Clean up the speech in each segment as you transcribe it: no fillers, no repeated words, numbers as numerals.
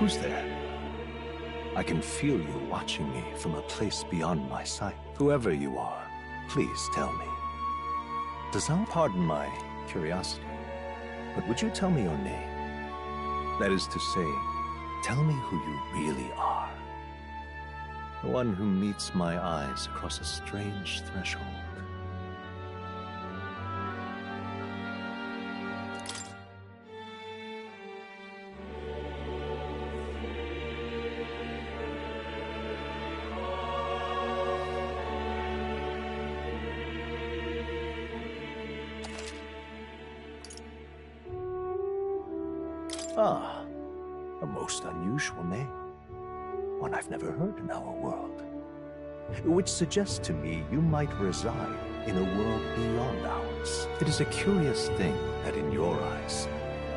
Who's there? I can feel you watching me from a place beyond my sight. Whoever you are, please tell me. Does thou pardon my curiosity, but would you tell me your name? That is to say, tell me who you really are. The one who meets my eyes across a strange threshold. Ah, a most unusual name. One I've never heard in our world. Which suggests to me you might reside in a world beyond ours. It is a curious thing that in your eyes,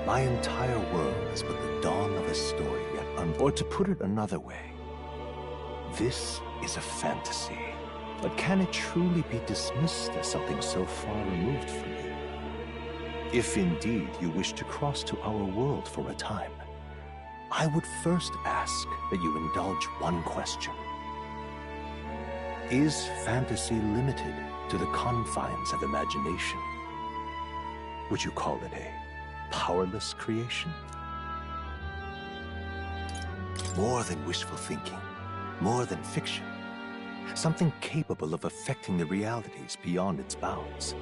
my entire world is but the dawn of a story yet or to put it another way, this is a fantasy. But can it truly be dismissed as something so far removed from you? If indeed you wish to cross to our world for a time, I would first ask that you indulge one question. Is fantasy limited to the confines of imagination? Would you call it a powerless creation? More than wishful thinking, more than fiction, something capable of affecting the realities beyond its bounds.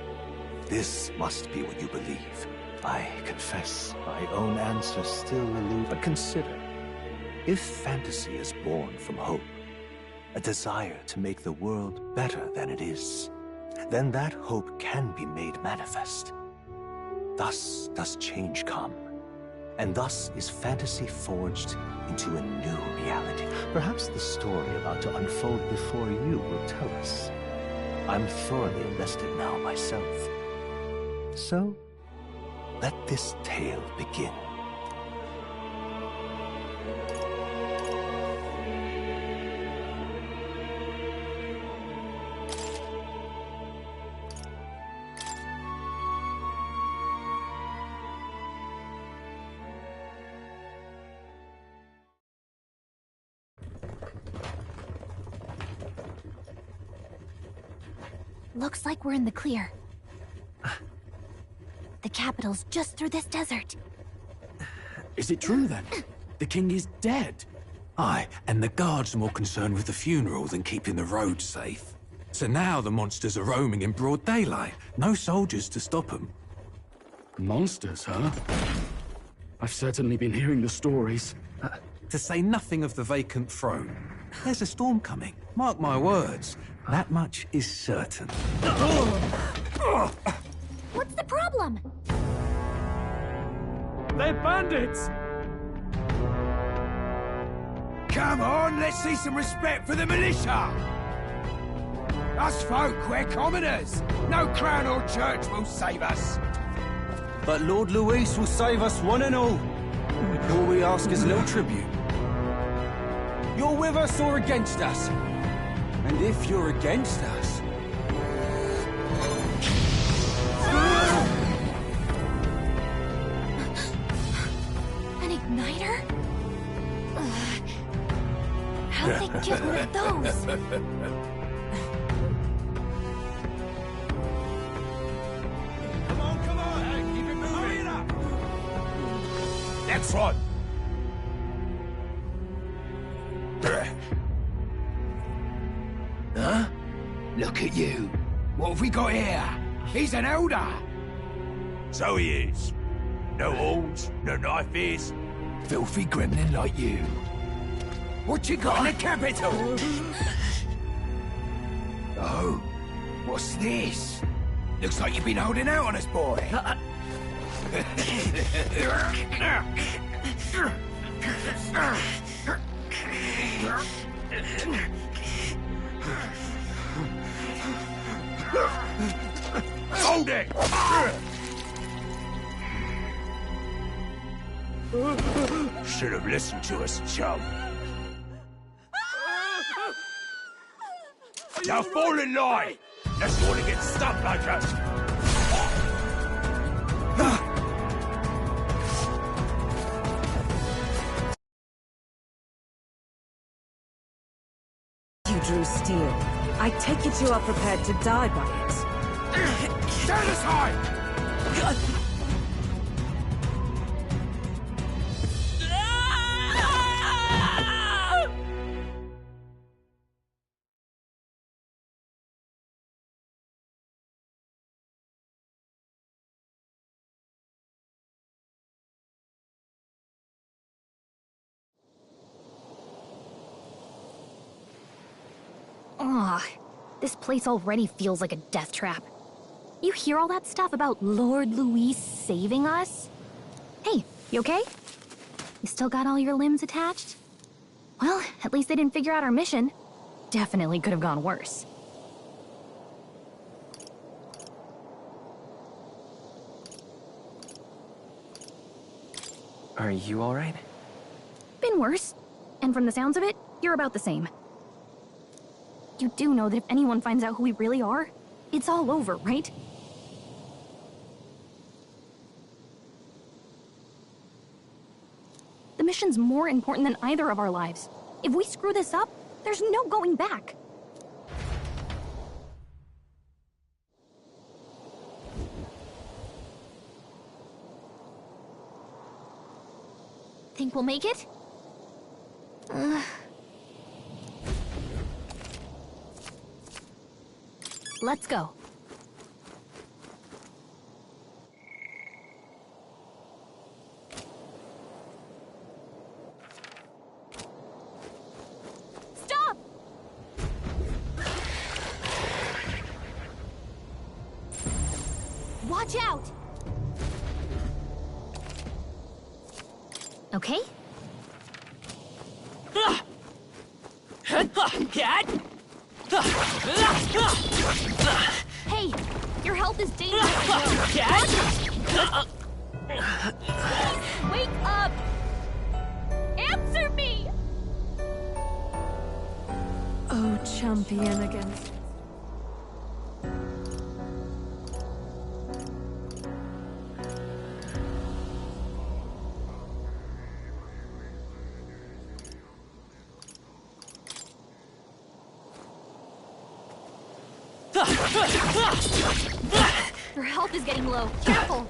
This must be what you believe. I confess, my own answers still elude. But consider, if fantasy is born from hope, a desire to make the world better than it is, then that hope can be made manifest. Thus does change come, and thus is fantasy forged into a new reality. Perhaps the story about to unfold before you will tell us. I'm thoroughly invested now myself. So, let this tale begin. Looks like we're in the clear. The capital's just through this desert. Is it true then? The king is dead? Aye, and the guards are more concerned with the funeral than keeping the roads safe. So now the monsters are roaming in broad daylight. No soldiers to stop them. Monsters, huh? I've certainly been hearing the stories. To say nothing of the vacant throne. There's a storm coming. Mark my words. That much is certain. What's the problem? They're bandits! Come on, let's see some respect for the militia! Us folk, we're commoners. No crown or church will save us. But Lord Luis will save us one and all. All we ask is a little tribute. You're with us or against us? And if you're against us... An igniter? How'd they get one of those? Come on, hey, keep it moving. Hurry it up! Next one! Huh? Look at you. What have we got here? He's an elder. So he is. No horns, no knife is. Filthy gremlin like you. What you got in the capital? Oh, what's this? Looks like you've been holding out on us, boy. Hold it! Should have listened to us, chum. Now fall in line! Unless you want to get stuck like us. dangerous steel. I take it you are prepared to die by it. Stand aside! Ugh, this place already feels like a death trap. You hear all that stuff about Lord Luis saving us? Hey, you okay? You still got all your limbs attached? Well, at least they didn't figure out our mission. Definitely could have gone worse. Are you alright? Been worse. And from the sounds of it, you're about the same. You do know that if anyone finds out who we really are, it's all over, right? The mission's more important than either of our lives. If we screw this up, there's no going back. Think we'll make it? Let's go. Stop! Watch out! Okay? Hey, your health is dangerous. Wake up! Answer me! Oh, champion again. Your health is getting low. Careful!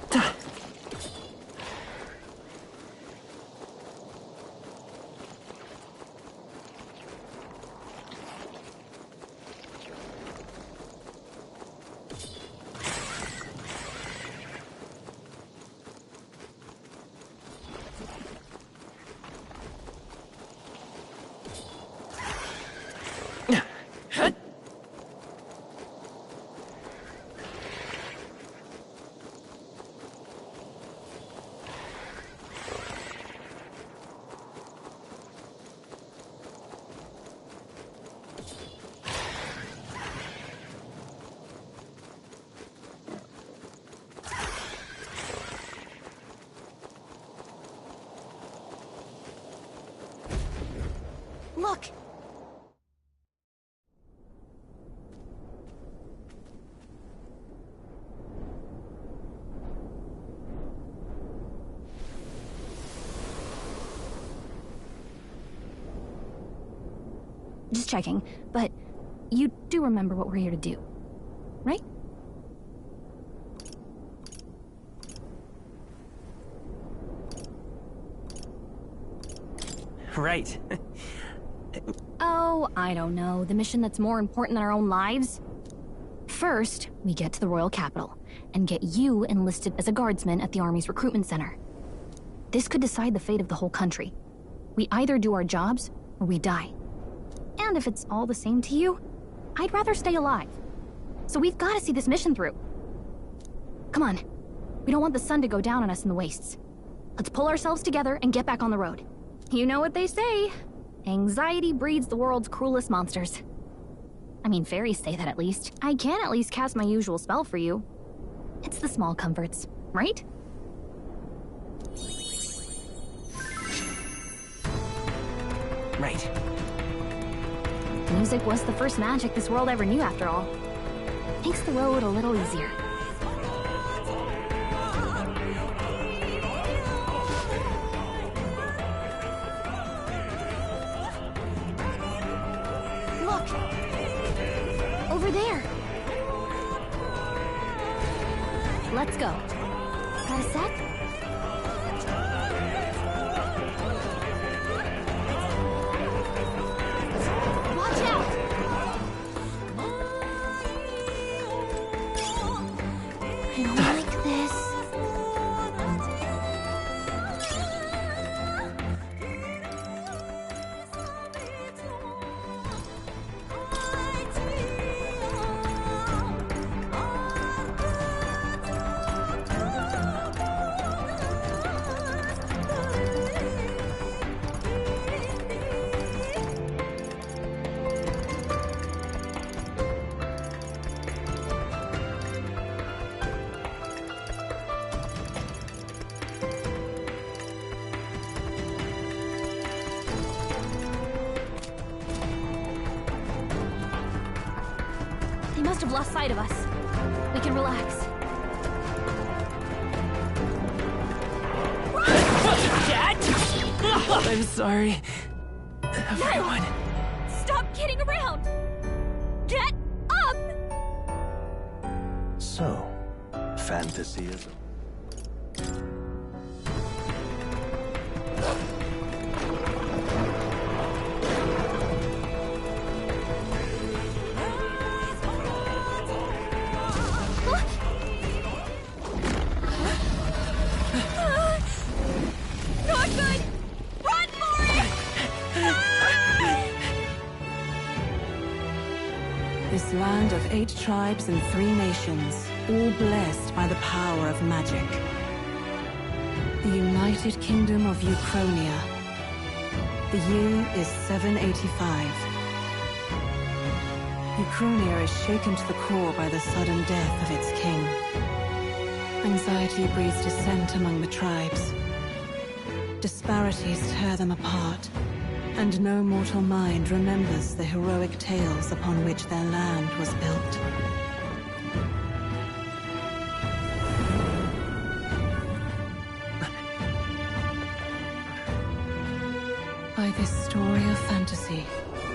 Look! Just checking, but you do remember what we're here to do, right? Right. Oh, I don't know. The mission that's more important than our own lives? First, we get to the royal capital and get you enlisted as a guardsman at the army's recruitment center. This could decide the fate of the whole country. We either do our jobs or we die. And if it's all the same to you, I'd rather stay alive. So we've got to see this mission through. Come on. We don't want the sun to go down on us in the wastes. Let's pull ourselves together and get back on the road. You know what they say. Anxiety breeds the world's cruelest monsters. I mean, fairies say that at least. I can at least cast my usual spell for you. It's the small comforts, right? Right. Music was the first magic this world ever knew, after all. Makes the road a little easier. Look! over there. Let's go. Got a sec? Watch out! I don't like this. They must have lost sight of us. We can relax. Dad! I'm sorry. Everyone. No! Stop kidding around! Get up! So, fantasy is Not good! Run for it! This land of 8 tribes and 3 nations, all blessed by the power of magic. The United Kingdom of Uchronia. The year is 785. Uchronia is shaken to the core by the sudden death of its king. Anxiety breeds dissent among the tribes. Disparities tear them apart, and no mortal mind remembers the heroic tales upon which their land was built. By this story of fantasy,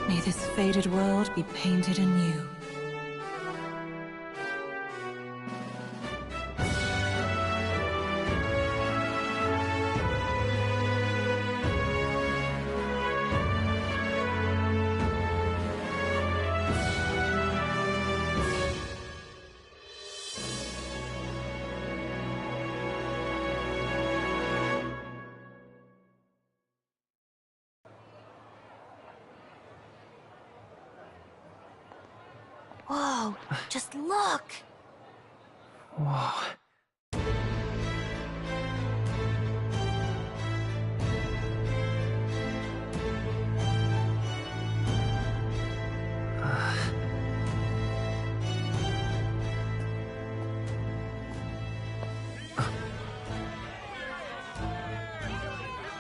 may this faded world be painted anew. Whoa, just look! Whoa.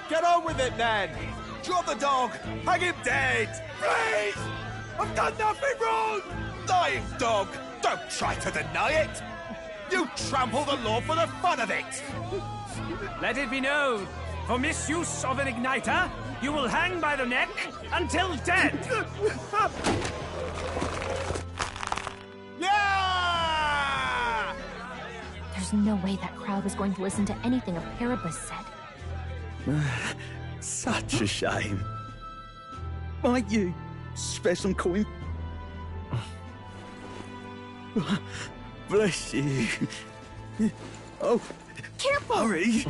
Get on with it, then! Drop the dog! Hang him dead! Please! I've done nothing wrong! Lying dog! Don't try to deny it! You trample the law for the fun of it! Let it be known, for misuse of an igniter, you will hang by the neck until dead! Yeah! There's no way that crowd was going to listen to anything a Paribus said. Such a shame. Might you spare some coin? Bless you. Oh, Careful! hurry.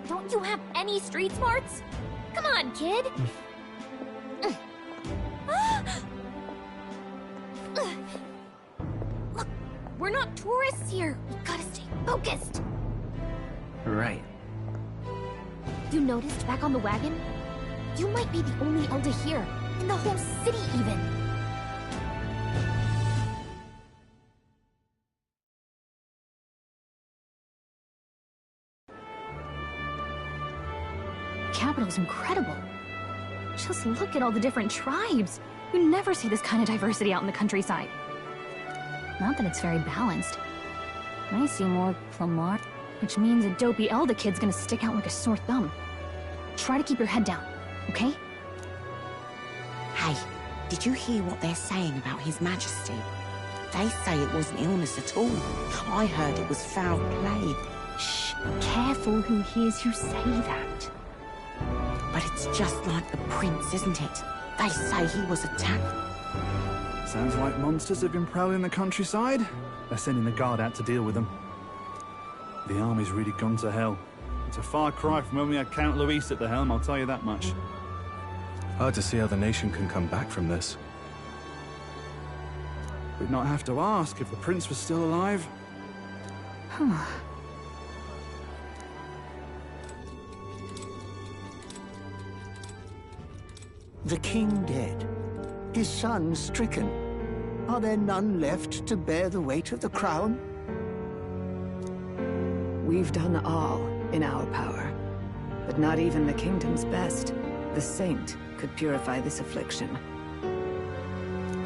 Don't you have any street smarts? Come on, kid! Look, we're not tourists here. We gotta stay focused. Right. You noticed back on the wagon? You might be the only Elder here, in the whole city even. Capital's incredible. Just look at all the different tribes. You never see this kind of diversity out in the countryside. Not that it's very balanced. I see more Plamar, which means a dopey Elder kid's gonna stick out like a sore thumb. Try to keep your head down, okay? Hey, did you hear what they're saying about His Majesty? They say it wasn't illness at all. I heard it was foul play. Shh, careful who hears you say that. But it's just like the prince, isn't it? They say he was attacked. Sounds like monsters have been prowling the countryside. They're sending the guard out to deal with them. The army's really gone to hell. It's a far cry from when we had Count Luis at the helm, I'll tell you that much. Hard to see how the nation can come back from this. We'd not have to ask if the prince was still alive. The king dead, his son stricken. Are there none left to bear the weight of the crown? We've done all in our power, but not even the kingdom's best. The saint could purify this affliction.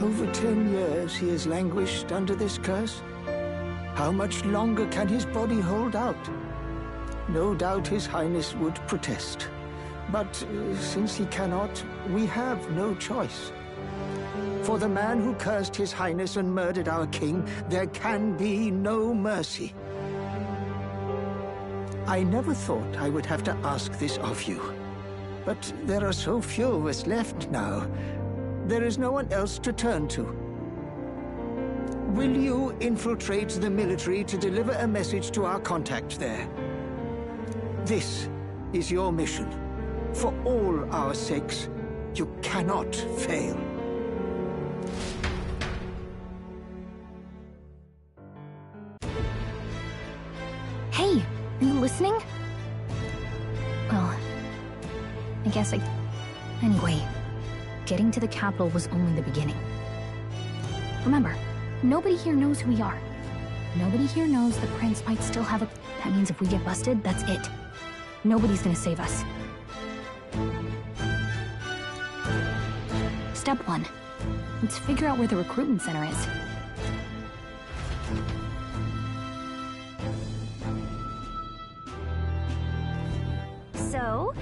Over 10 years he has languished under this curse. How much longer can his body hold out? No doubt His Highness would protest. But since he cannot, we have no choice. For the man who cursed His Highness and murdered our king, there can be no mercy. I never thought I would have to ask this of you. But there are so few of us left now. There is no one else to turn to. Will you infiltrate the military to deliver a message to our contact there? This is your mission. For all our sakes, you cannot fail. Hey, are you listening? Well, I guess Anyway, getting to the capital was only the beginning. Remember, nobody here knows who we are. Nobody here knows the prince might still have a... That means if we get busted, that's it. Nobody's gonna save us. Step 1. Let's figure out where the recruitment center is. So?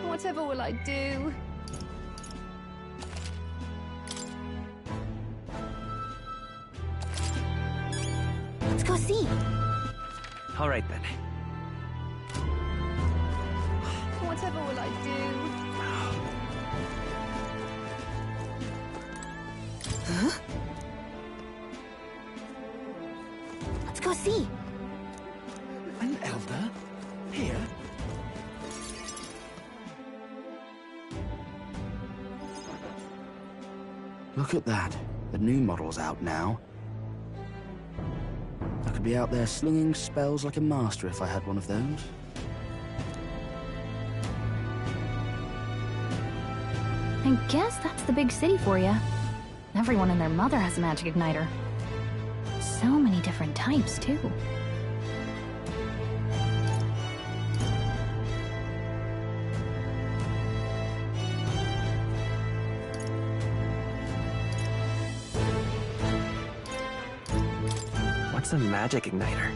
Whatever will I do? Let's go see. All right then. Whatever will I do? Huh? Let's go see. An elder? Here? Look at that. The new model's out now. I could be out there slinging spells like a master if I had one of those. I guess that's the big city for you. Everyone and their mother has a magic igniter. So many different types, too. What's a magic igniter?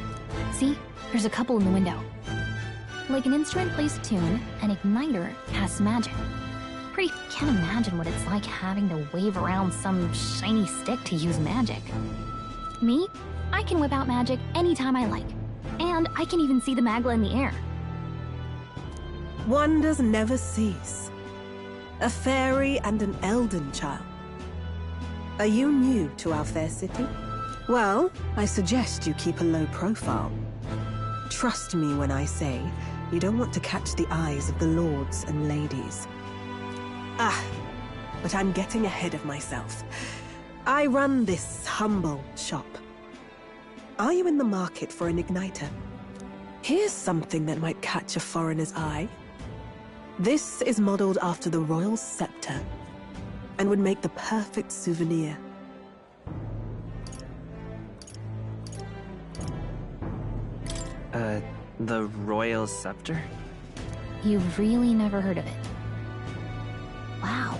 See? There's a couple in the window. Like an instrument plays a tune, an igniter casts magic. Pretty can't imagine what it's like having to wave around some shiny stick to use magic. Me? I can whip out magic anytime I like. And I can even see the Magla in the air. Wonders never cease. A fairy and an Elden child. Are you new to our fair city? Well, I suggest you keep a low profile. Trust me when I say you don't want to catch the eyes of the lords and ladies. But I'm getting ahead of myself. I run this humble shop. Are you in the market for an igniter? Here's something that might catch a foreigner's eye. This is modeled after the royal scepter and would make the perfect souvenir. The royal scepter? You've really never heard of it. Wow.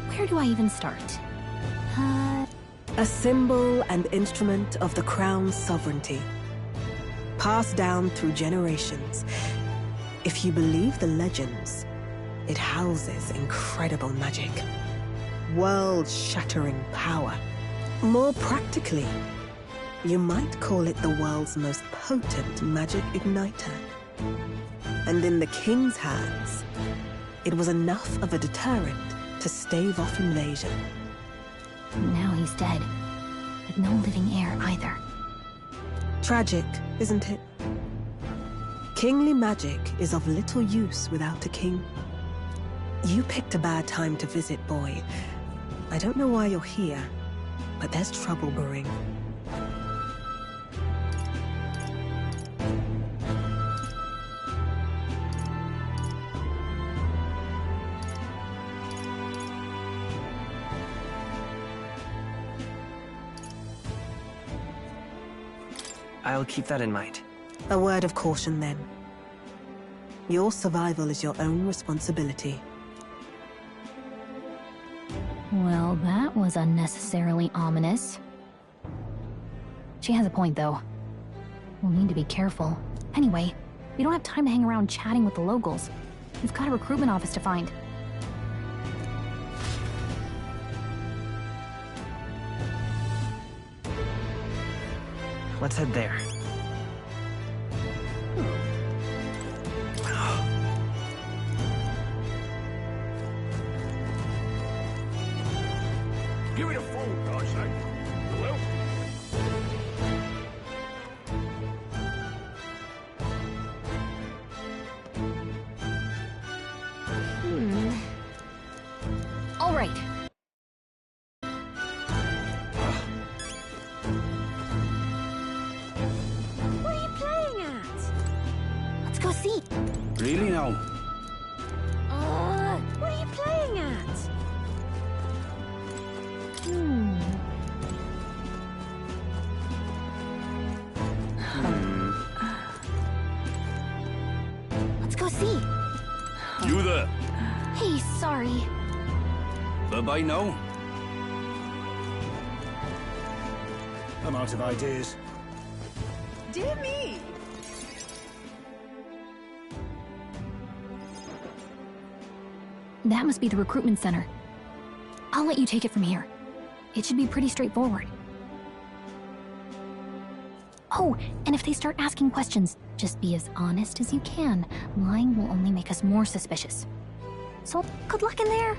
Where do I even start? A symbol and instrument of the crown's sovereignty. Passed down through generations. If you believe the legends, it houses incredible magic. World-shattering power. More practically, you might call it the world's most potent magic igniter. And in the king's hands, it was enough of a deterrent to stave off invasion. Now he's dead, with no living heir either. Tragic, isn't it? Kingly magic is of little use without a king. You picked a bad time to visit, boy. I don't know why you're here, but there's trouble brewing. I'll keep that in mind. A word of caution, then. Your survival is your own responsibility. Well, that was unnecessarily ominous. She has a point, though. We'll need to be careful. Anyway, we don't have time to hang around chatting with the locals. We've got a recruitment office to find. Let's head there. Give it a phone, I say. Hello? All right. What are you playing at? Let's go see. Really now? What are you playing at? Let's go see. You there? Hey, sorry. Bye-bye now. I'm out of ideas. Dear me. That must be the recruitment center. I'll let you take it from here. It should be pretty straightforward. Oh, and if they start asking questions, just be as honest as you can. Lying will only make us more suspicious. So, good luck in there.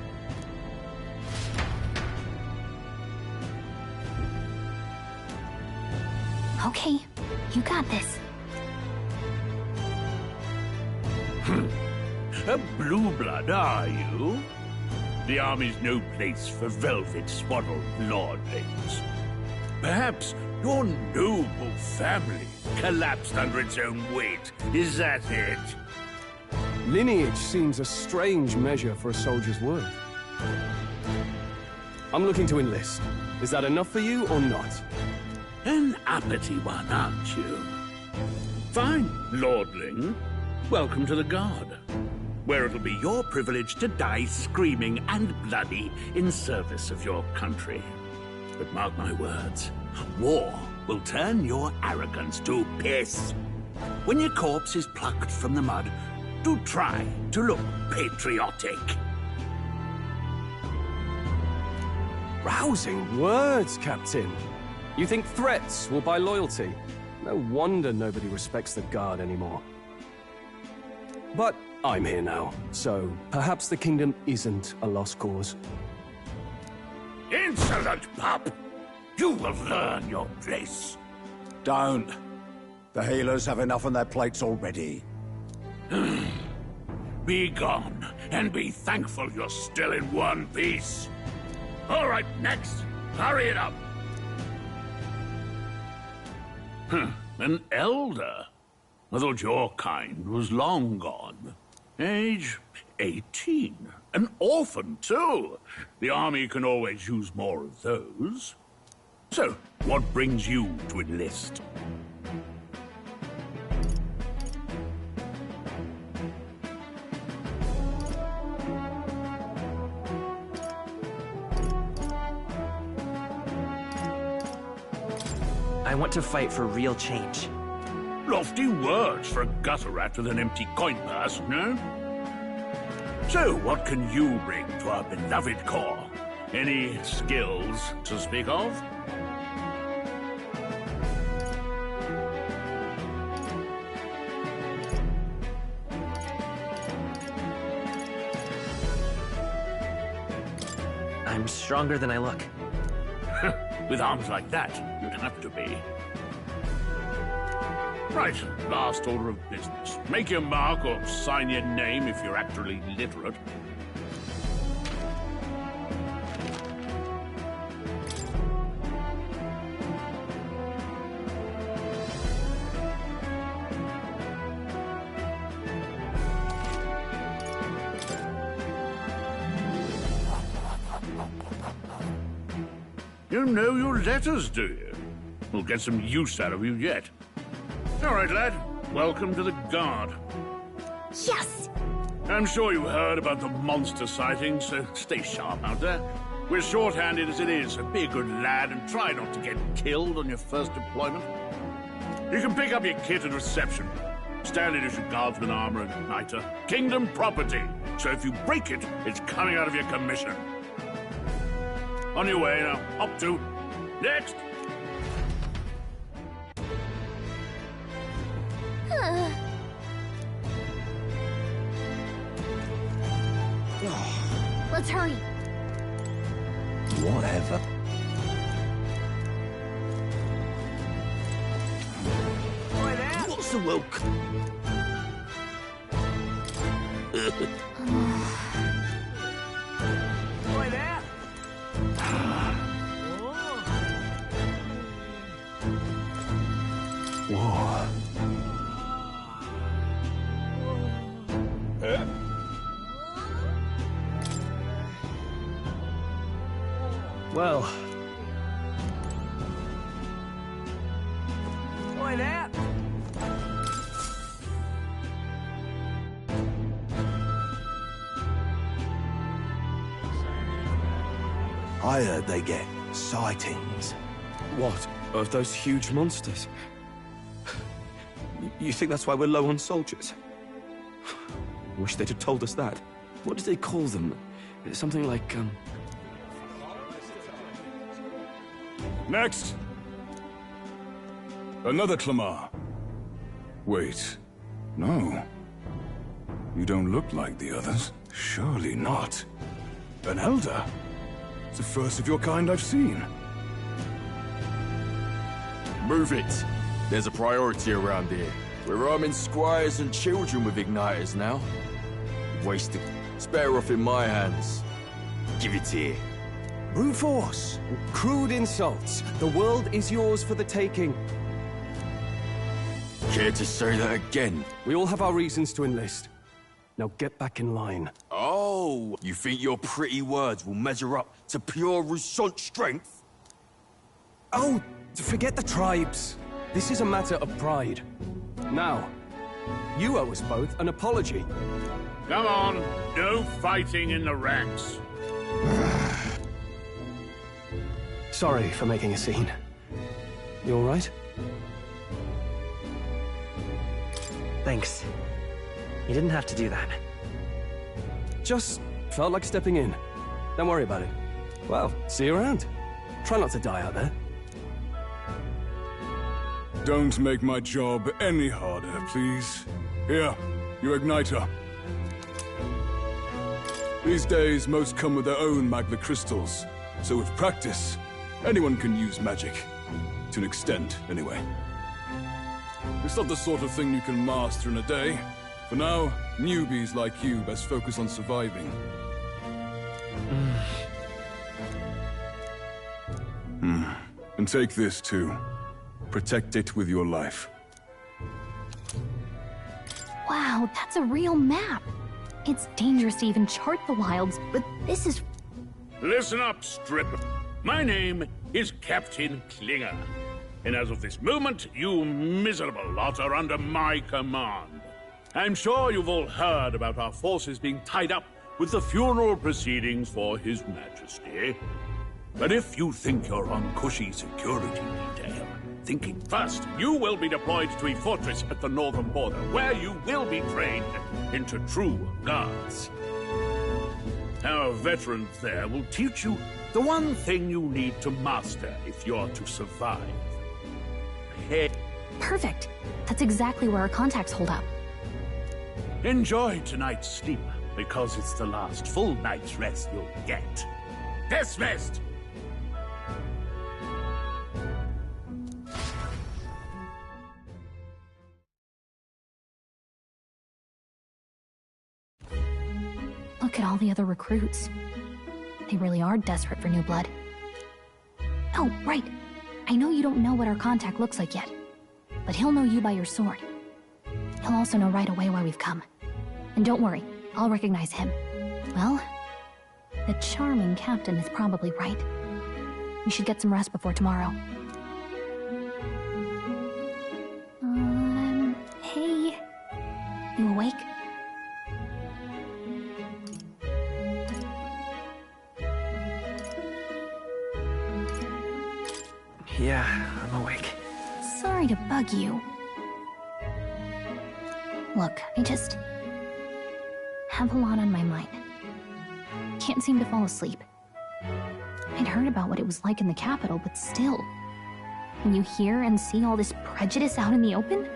Okay, you got this. A blue blood, are you? The army's no place for velvet-swaddled lordlings. Perhaps your noble family collapsed under its own weight. Is that it? Lineage seems a strange measure for a soldier's worth. I'm looking to enlist. Is that enough for you or not? An uppity one, aren't you? Fine, lordling. Welcome to the Guard, where it'll be your privilege to die screaming and bloody in service of your country. But mark my words, war will turn your arrogance to piss. When your corpse is plucked from the mud, do try to look patriotic. Rousing words, Captain. You think threats will buy loyalty? No wonder nobody respects the Guard anymore. But I'm here now, so perhaps the kingdom isn't a lost cause. Insolent pup! You will learn your place. Don't. The healers have enough on their plates already. Be gone, and be thankful you're still in one piece. All right, next. Hurry it up. An elder? I thought your kind was long gone. Age 18. An orphan, too. The army can always use more of those. So, what brings you to enlist? I want to fight for real change. Lofty words for a gutter rat with an empty coin purse, no? So, what can you bring to our beloved corps? Any skills to speak of? I'm stronger than I look. With arms like that, you'd have to be. Right, last order of business. Make your mark or sign your name if you're actually literate. You know your letters, do you? We'll get some use out of you yet. All right, lad. Welcome to the Guard. Yes! I'm sure you heard about the monster sighting, so stay sharp out there. We're short-handed as it is, so be a good lad and try not to get killed on your first deployment. You can pick up your kit at reception. Standard issue guardsman armor and igniter. Kingdom property, so if you break it, it's coming out of your commission. On your way now. Up to. Next! Let's hurry. Whatever. What's the woke? Boy there! Whoa. Well. Boy there! I heard they get sightings. What? Of those huge monsters? You think that's why we're low on soldiers? Wish they'd have told us that. What did they call them? Something like, Next! Another Clamar. Wait. No. You don't look like the others. Surely not. An elder? It's the first of your kind I've seen. Move it. There's a priority around here. We're arming squires and children with igniters now. Wasted. It's better off in my hands. Give it here. Brute force. Crude insults. The world is yours for the taking. Care to say that again? We all have our reasons to enlist. Now get back in line. Oh, you think your pretty words will measure up to pure Roussant strength? Oh, forget the tribes. This is a matter of pride. Now, you owe us both an apology. Come on, no fighting in the ranks. Sorry for making a scene. You all right? Thanks. You didn't have to do that. Just felt like stepping in. Don't worry about it. Well, see you around. Try not to die out there. Don't make my job any harder, please. Here, your igniter. These days, most come with their own magna crystals. So with practice, anyone can use magic. To an extent, anyway. It's not the sort of thing you can master in a day. For now, newbies like you best focus on surviving. And take this, too. Protect it with your life. Wow, that's a real map. It's dangerous to even chart the wilds, but this is... Listen up, stripper. My name is Captain Klinger. And as of this moment, you miserable lot are under my command. I'm sure you've all heard about our forces being tied up with the funeral proceedings for His Majesty. But if you think you're on cushy security detail, thinking. First, you will be deployed to a fortress at the northern border, where you will be trained into true guards. Our veterans there will teach you the one thing you need to master if you're to survive. Perfect. That's exactly where our contacts hold up. Enjoy tonight's sleep, because it's the last full night's rest you'll get. Dismissed! Look at all the other recruits. They really are desperate for new blood. Oh, right. I know you don't know what our contact looks like yet, but he'll know you by your sword. He'll also know right away why we've come. And don't worry, I'll recognize him. Well, the charming captain is probably right. We should get some rest before tomorrow. Hey. You awake? Yeah, I'm awake. Sorry to bug you. Look, I just have a lot on my mind. Can't seem to fall asleep. I'd heard about what it was like in the capital, but still. When you hear and see all this prejudice out in the open,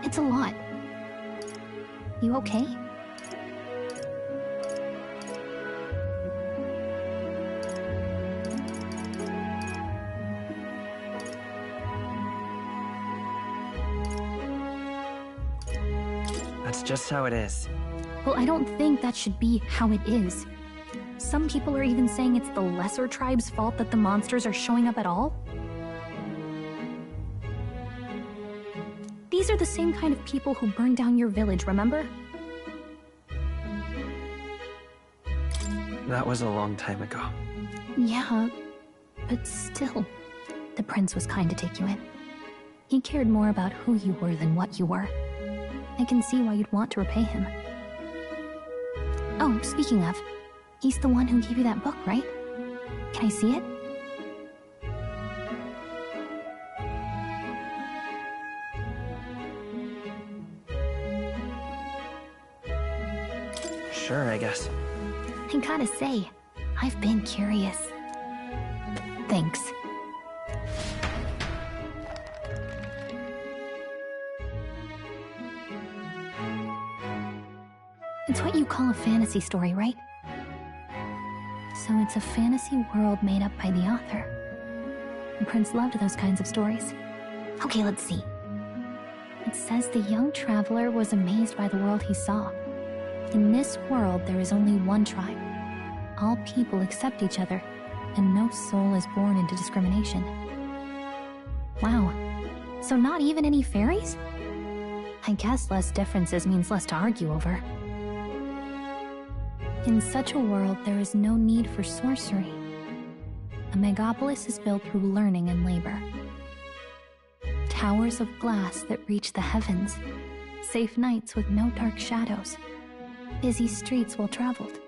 it's a lot. You okay? That's just how it is. Well, I don't think that should be how it is. Some people are even saying it's the lesser tribe's fault that the monsters are showing up at all. These are the same kind of people who burned down your village, remember? That was a long time ago. Yeah, but still. The prince was kind to take you in. He cared more about who you were than what you were. I can see why you'd want to repay him. Oh, speaking of, he's the one who gave you that book, right? Can I see it? Sure, I guess. I gotta say, I've been curious. Thanks. It's what you call a fantasy story, right? So it's a fantasy world made up by the author. The prince loved those kinds of stories. Okay, let's see. It says the young traveler was amazed by the world he saw. In this world, there is only one tribe. All people accept each other, and no soul is born into discrimination. Wow. So not even any fairies? I guess less differences means less to argue over. In such a world, there is no need for sorcery. A megapolis is built through learning and labor. Towers of glass that reach the heavens. Safe nights with no dark shadows. Busy streets well traveled.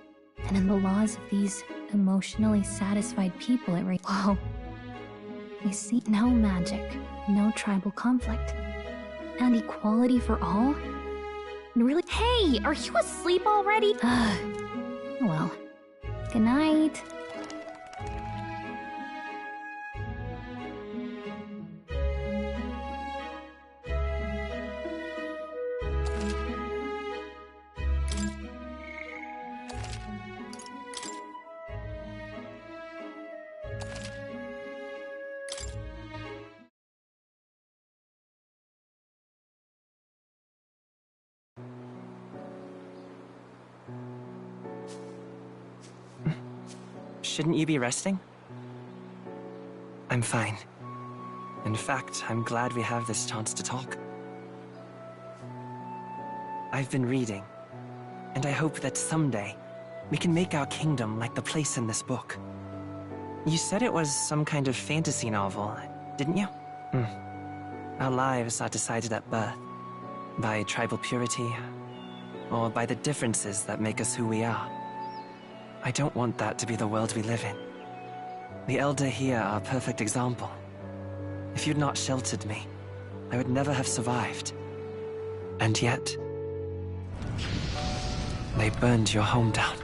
And in the laws of these emotionally satisfied people, whoa. We see no magic, no tribal conflict. And equality for all? Really? Hey, are you asleep already? Well, good night. Shouldn't you be resting? I'm fine. In fact, I'm glad we have this chance to talk. I've been reading, and I hope that someday we can make our kingdom like the place in this book. You said it was some kind of fantasy novel, didn't you? Our lives are decided at birth, by tribal purity, or by the differences that make us who we are. I don't want that to be the world we live in. The Elder here are a perfect example. If you'd not sheltered me, I would never have survived. And yet, they burned your home down.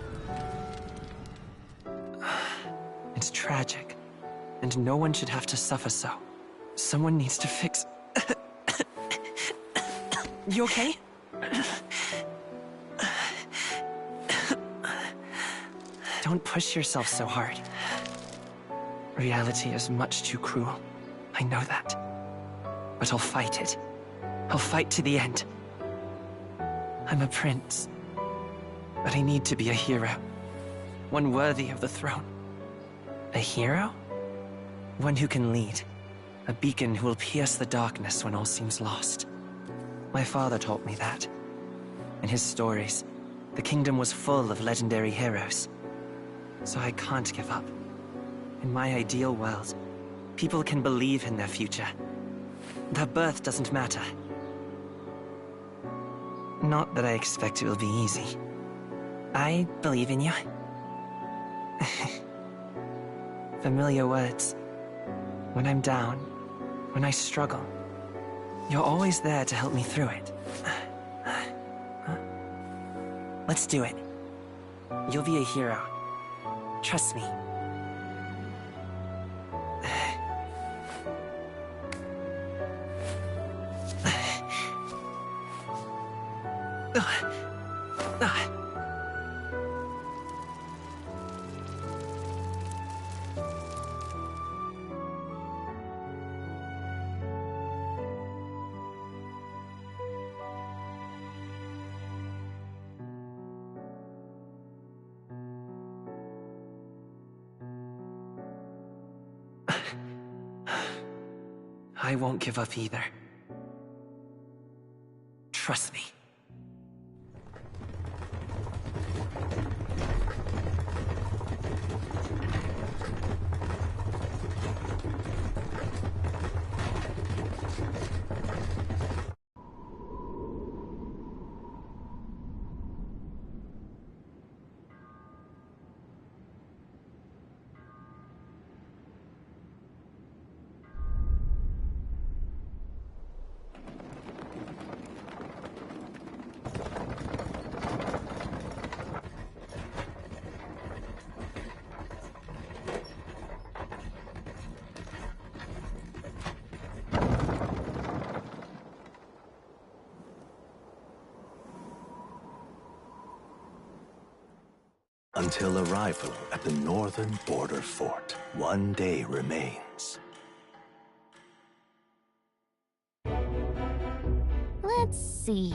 It's tragic, and no one should have to suffer so. Someone needs to fix... You okay? Don't push yourself so hard. Reality is much too cruel. I know that. But I'll fight it. I'll fight to the end. I'm a prince. But I need to be a hero. One worthy of the throne. A hero? One who can lead. A beacon who will pierce the darkness when all seems lost. My father taught me that. In his stories, the kingdom was full of legendary heroes. So I can't give up. In my ideal world, people can believe in their future. Their birth doesn't matter. Not that I expect it will be easy. I believe in you. Familiar words. When I'm down, when I struggle, you're always there to help me through it. Let's do it. You'll be a hero. Trust me. I won't give up either. Trust me. Until arrival at the northern border fort, one day remains. Let's see.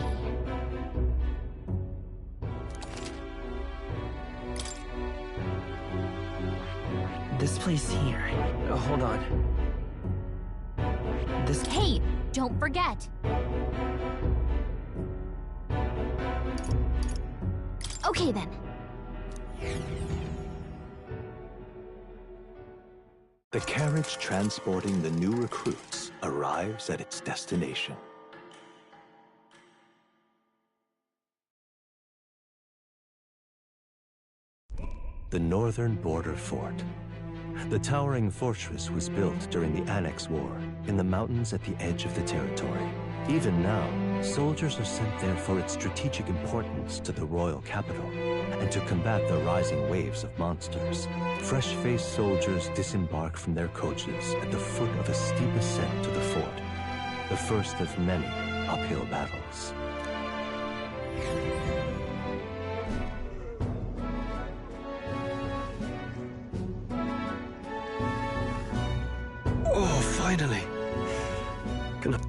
This place here. Hold on. This... Hey, don't forget! Okay then. The carriage transporting the new recruits arrives at its destination. The northern border fort. The towering fortress was built during the Annex War in the mountains at the edge of the territory. Even now, soldiers are sent there for its strategic importance to the royal capital and to combat the rising waves of monsters. Fresh-faced soldiers disembark from their coaches at the foot of a steep ascent to the fort, the first of many uphill battles. Oh, finally. Can I...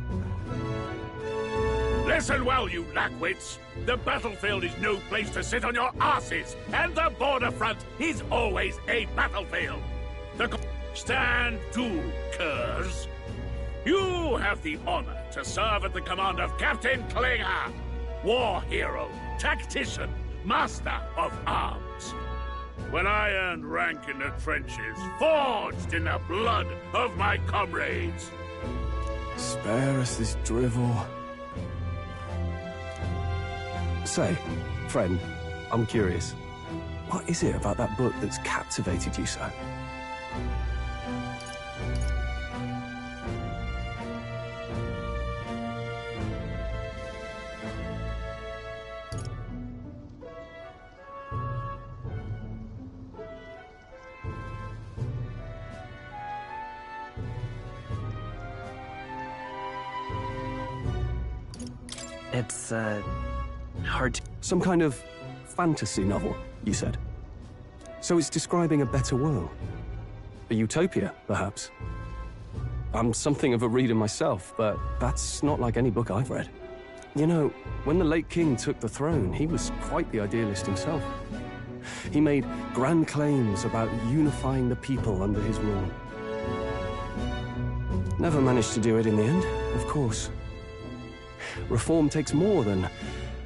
Listen well, you lackwits. The battlefield is no place to sit on your asses, and the border front is always a battlefield. Stand to, curs. You have the honor to serve at the command of Captain Klinger, war hero, tactician, master of arms. When I earned rank in the trenches, forged in the blood of my comrades. Spare us this drivel. Say, friend, I'm curious. What is it about that book that's captivated you so? It's, hard to... Some kind of fantasy novel, you said? So it's describing a better world? A utopia, perhaps? I'm something of a reader myself, but that's not like any book I've read. You know, when the late king took the throne, he was quite the idealist himself. He made grand claims about unifying the people under his rule. Never managed to do it in the end, of course. Reform takes more than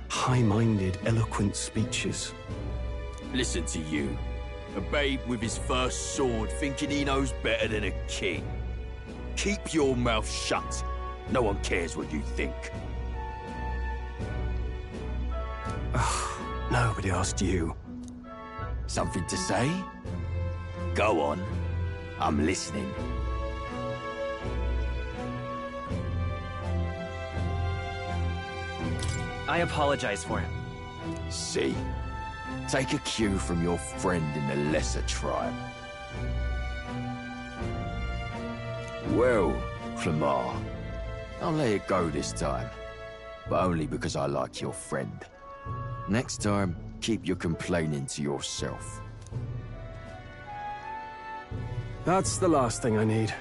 high-minded, eloquent speeches. Listen to you. A babe with his first sword thinking he knows better than a king. Keep your mouth shut. No one cares what you think. Nobody asked you. Something to say? Go on. I'm listening. I apologize for him. See? Take a cue from your friend in the lesser tribe. Well, Clemar, I'll let it go this time. But only because I like your friend. Next time, keep your complaining to yourself. That's the last thing I need.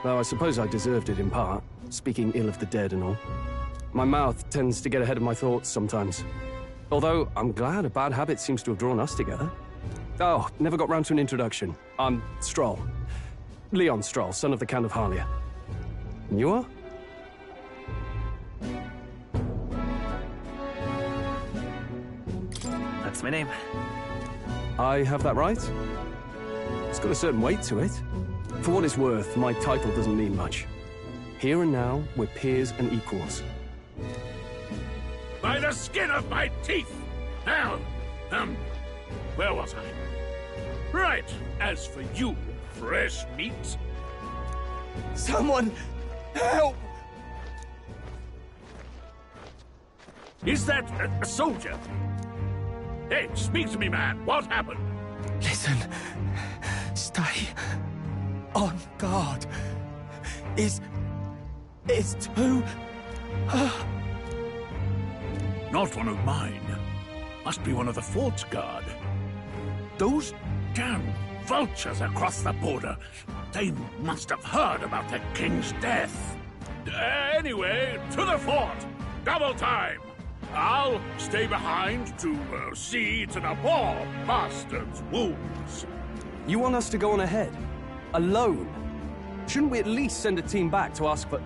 Though I suppose I deserved it in part, speaking ill of the dead and all. My mouth tends to get ahead of my thoughts sometimes. Although, I'm glad a bad habit seems to have drawn us together. Oh, never got round to an introduction. I'm Stroll. Leon Stroll, son of the Count of Harlia. And you are? That's my name. I have that right? It's got a certain weight to it. For what it's worth, my title doesn't mean much. Here and now, we're peers and equals. By the skin of my teeth! Now, where was I? Right, as for you, fresh meat... Someone, help! Is that a soldier? Hey, speak to me, man. What happened? Listen. Stay on guard. It's too... Not one of mine. Must be one of the fort's guard. Those damn vultures across the border. They must have heard about the king's death. Anyway, to the fort. Double time. I'll stay behind to see to the poor bastard's wounds. You want us to go on ahead? Alone? Shouldn't we at least send a team back to ask for...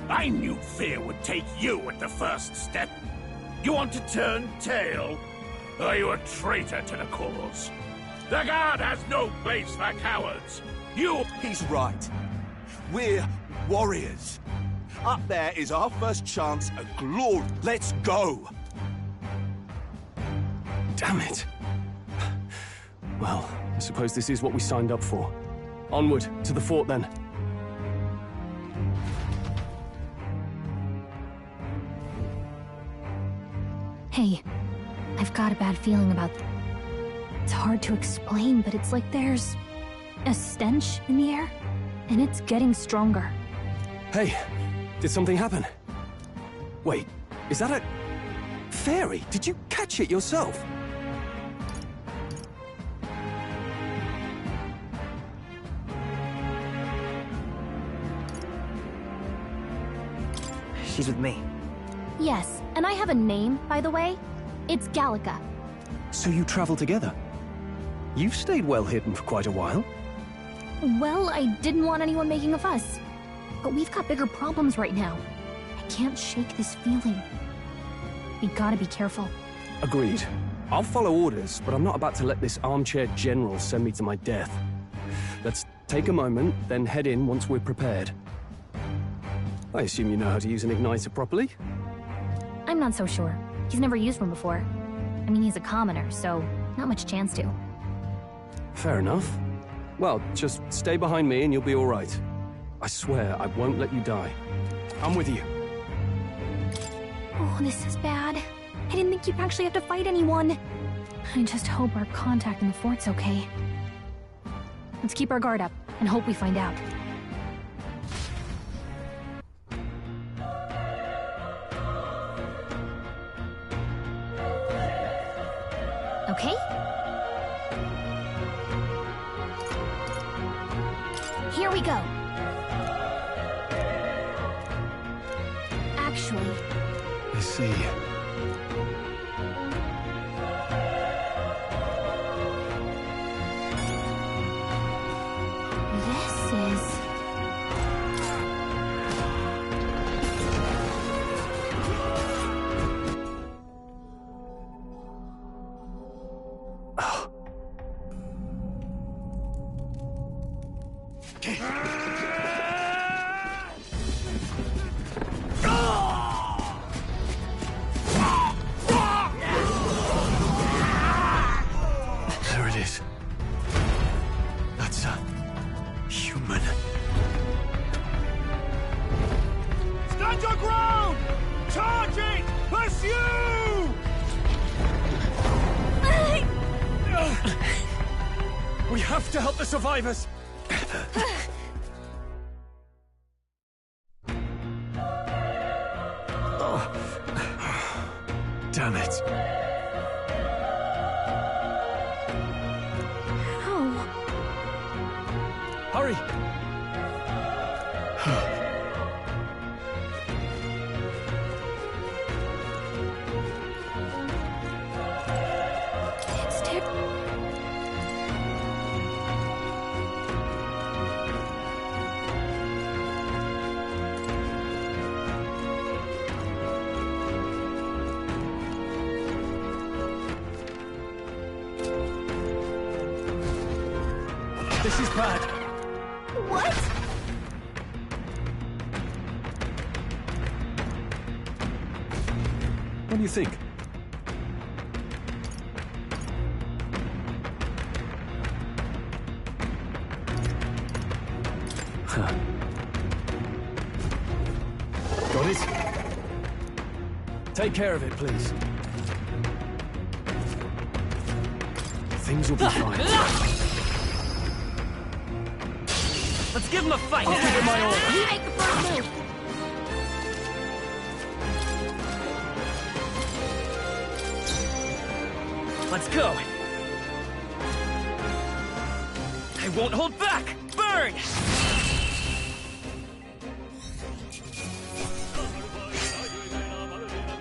I knew fear would take you at the first step. You want to turn tail? Are you a traitor to the cause? The Guard has no place for cowards. You... He's right. We're warriors. Up there is our first chance at glory. Let's go! Damn it. Well, I suppose this is what we signed up for. Onward, to the fort then. Hey, I've got a bad feeling about... It's hard to explain, but it's like there's a stench in the air, and it's getting stronger. Hey, did something happen? Wait, is that a... fairy? Did you catch it yourself? She's with me. Yes, and I have a name, by the way. It's Gallica. So you travel together? You've stayed well hidden for quite a while. Well, I didn't want anyone making a fuss. But we've got bigger problems right now. I can't shake this feeling. We gotta be careful. Agreed. I'll follow orders, but I'm not about to let this armchair general send me to my death. Let's take a moment, then head in once we're prepared. I assume you know how to use an igniter properly? I'm not so sure. He's never used one before. I mean, he's a commoner, so not much chance to. Fair enough. Well, just stay behind me and you'll be all right. I swear I won't let you die. I'm with you. Oh, this is bad. I didn't think you'd actually have to fight anyone. I just hope our contact in the fort's okay. Let's keep our guard up and hope we find out. Okay? Here we go. Actually... I see. This is... There it is. That's a human. Stand your ground! Charge it! Pursue! We have to help the survivors! Damn it. How? Hurry! It's terrible. This is bad. What? What do you think? Got it? Take care of it, please. Things will be fine. Let's give him a fight! I'll give it my all. You make the first move. Let's go! I won't hold back! Burn!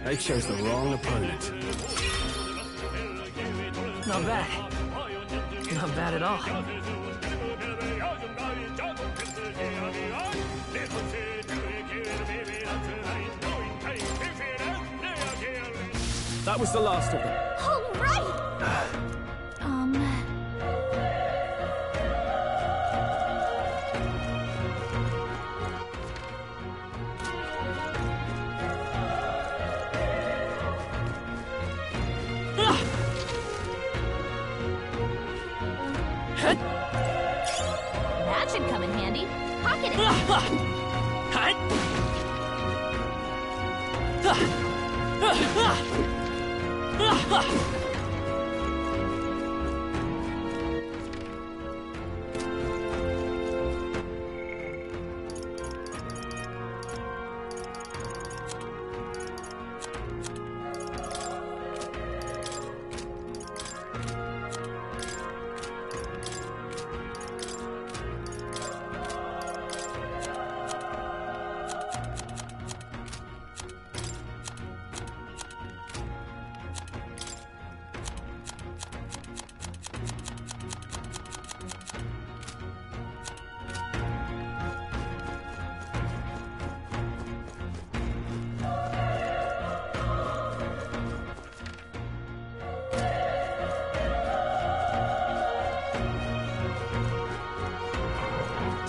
They chose the wrong opponent. Not bad. Not bad at all. That was the last of them. All right! That should come in handy. Pocket it!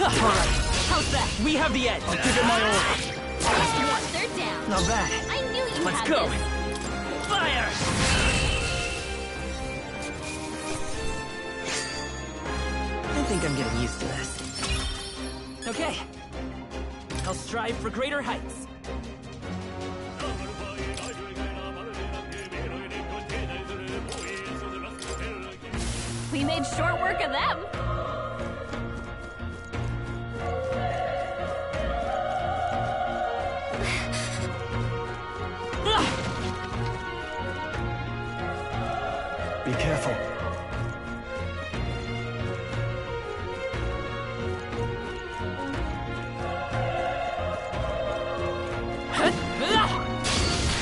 Alright, how's that? We have the edge. I'll give it my all. They're down. Not bad. I knew you Let's had go. this. Fire! I think I'm getting used to this. Okay. I'll strive for greater heights. We made short work of them. Be careful.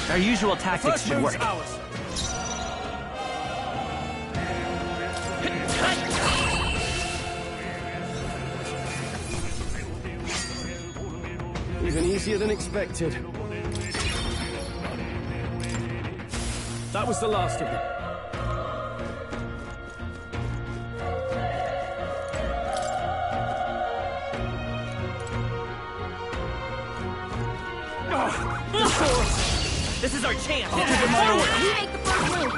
Our usual tactics should work. Even easier than expected. That was the last of them. This is our chance. I'll give him my order. You make the first move.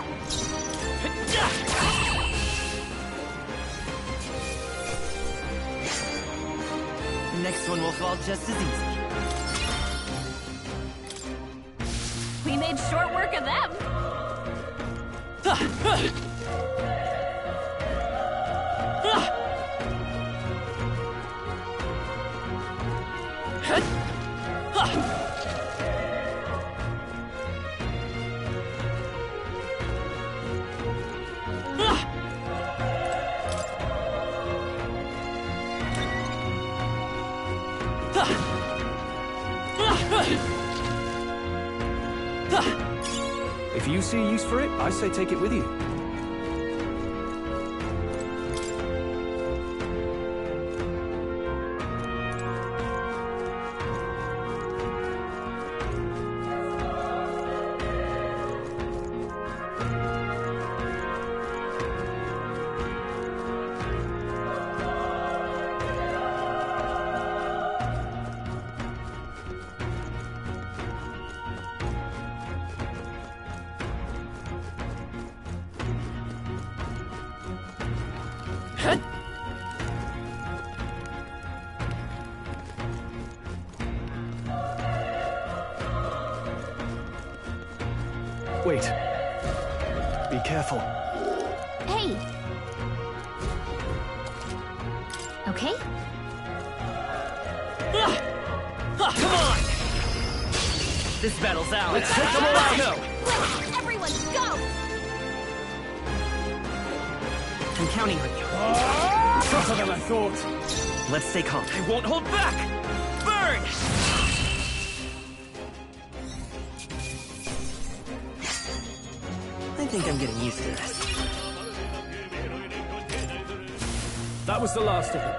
The next one will fall just as easy. We made short work of them. If you see a use for it, I say take it with you. Wait. Be careful. Hey. Okay? Come on! This battle's out. Let's take them all out now. Let's everyone go! I'm counting on you. Tougher than I thought. Let's stay calm. I won't hold back! Burn! I think I'm getting used to this. That was the last of them.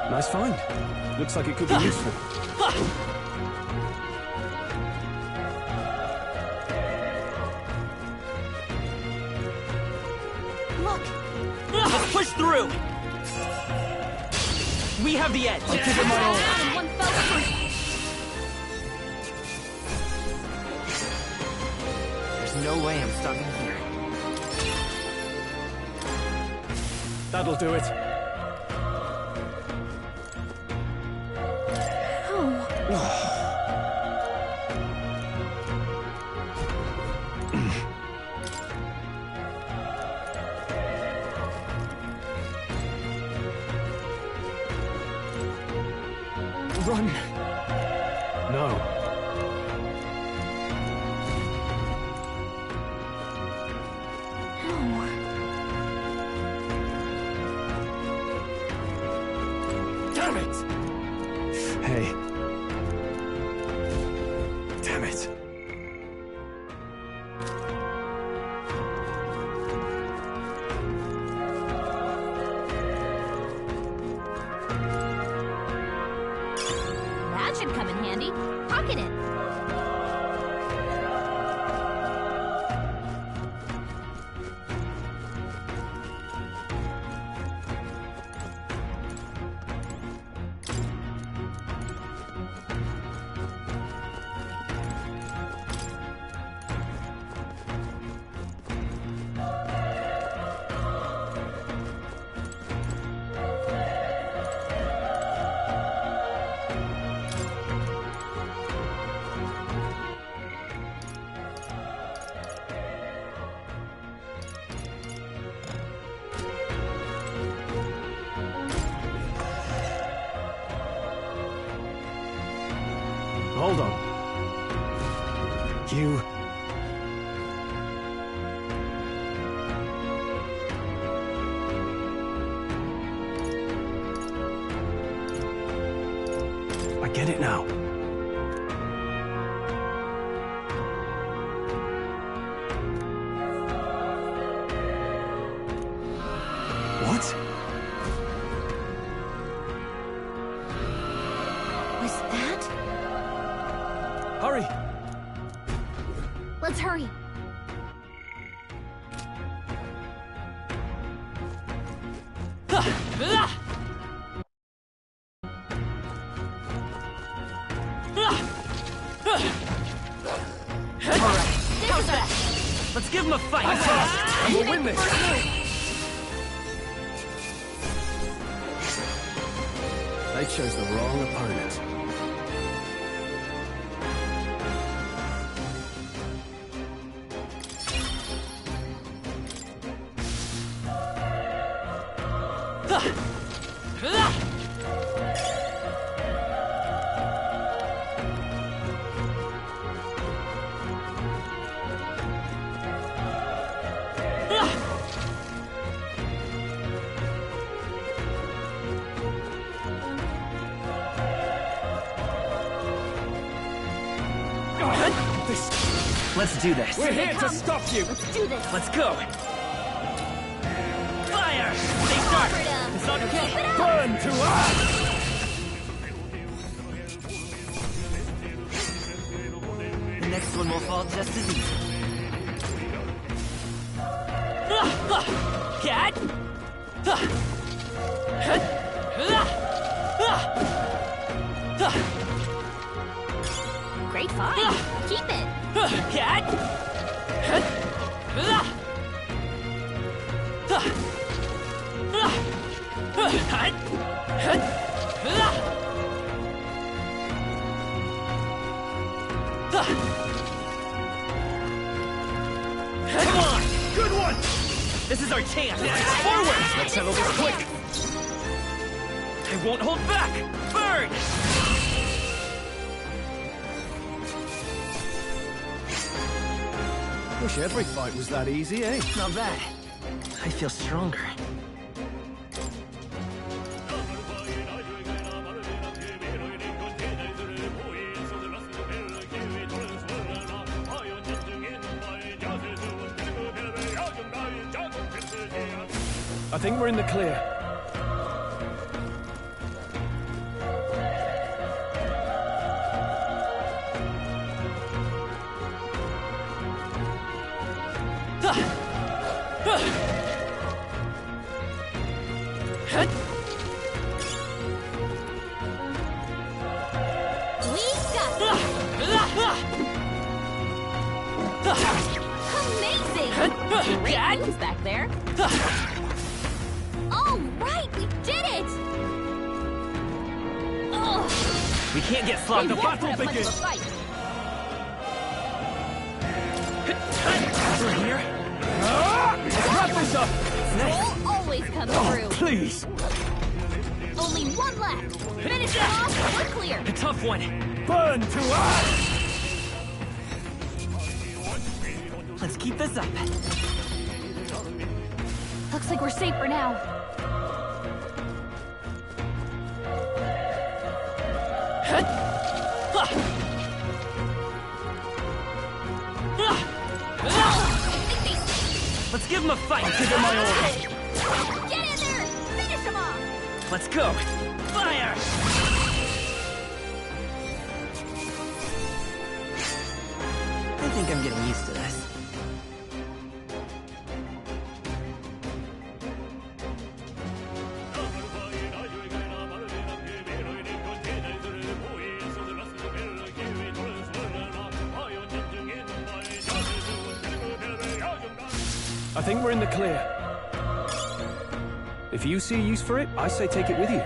Nice find. Looks like it could be useful. Look! Let's push through! We have the edge. I'll give it my all. In one fell swoop. There's no way I'm stopping here. That'll do it. Run! No. Damn it! Hey. Damn it. That should come in handy. Pocket it. Hold on. You... I get it now. What? Was that? Hurry! Let's hurry. How's that? Let's give him a fight! And we'll win this! They chose the wrong opponent. Let's do this. We're here to stop you! Let's do this. Let's go! Fire! Stay sharp! It's on your head! Burn to us! The next one will fall just as easy. Cat! Great fight. Keep it. Cat! Come on! Good one! This is our chance! Forward! Let's settle this quick! I won't hold back! Burn! Wish every fight was that easy, eh? Not bad. I feel stronger. I think we're in the clear. Amazing! Great moves back there. All right, we did it! Ugh. We can't get sloppy. The battle begins. We're here. Wrap this up! Roll always comes through. Please! Only one left. Finish it off. We're clear. A tough one. Burn to us! Let's keep this up. Looks like we're safe for now. Let's give him a fight. Give him my order. Get in there! Finish him off! Let's go. Fire! I think I'm getting used to this. I think we're in the clear. If you see a use for it, I say take it with you.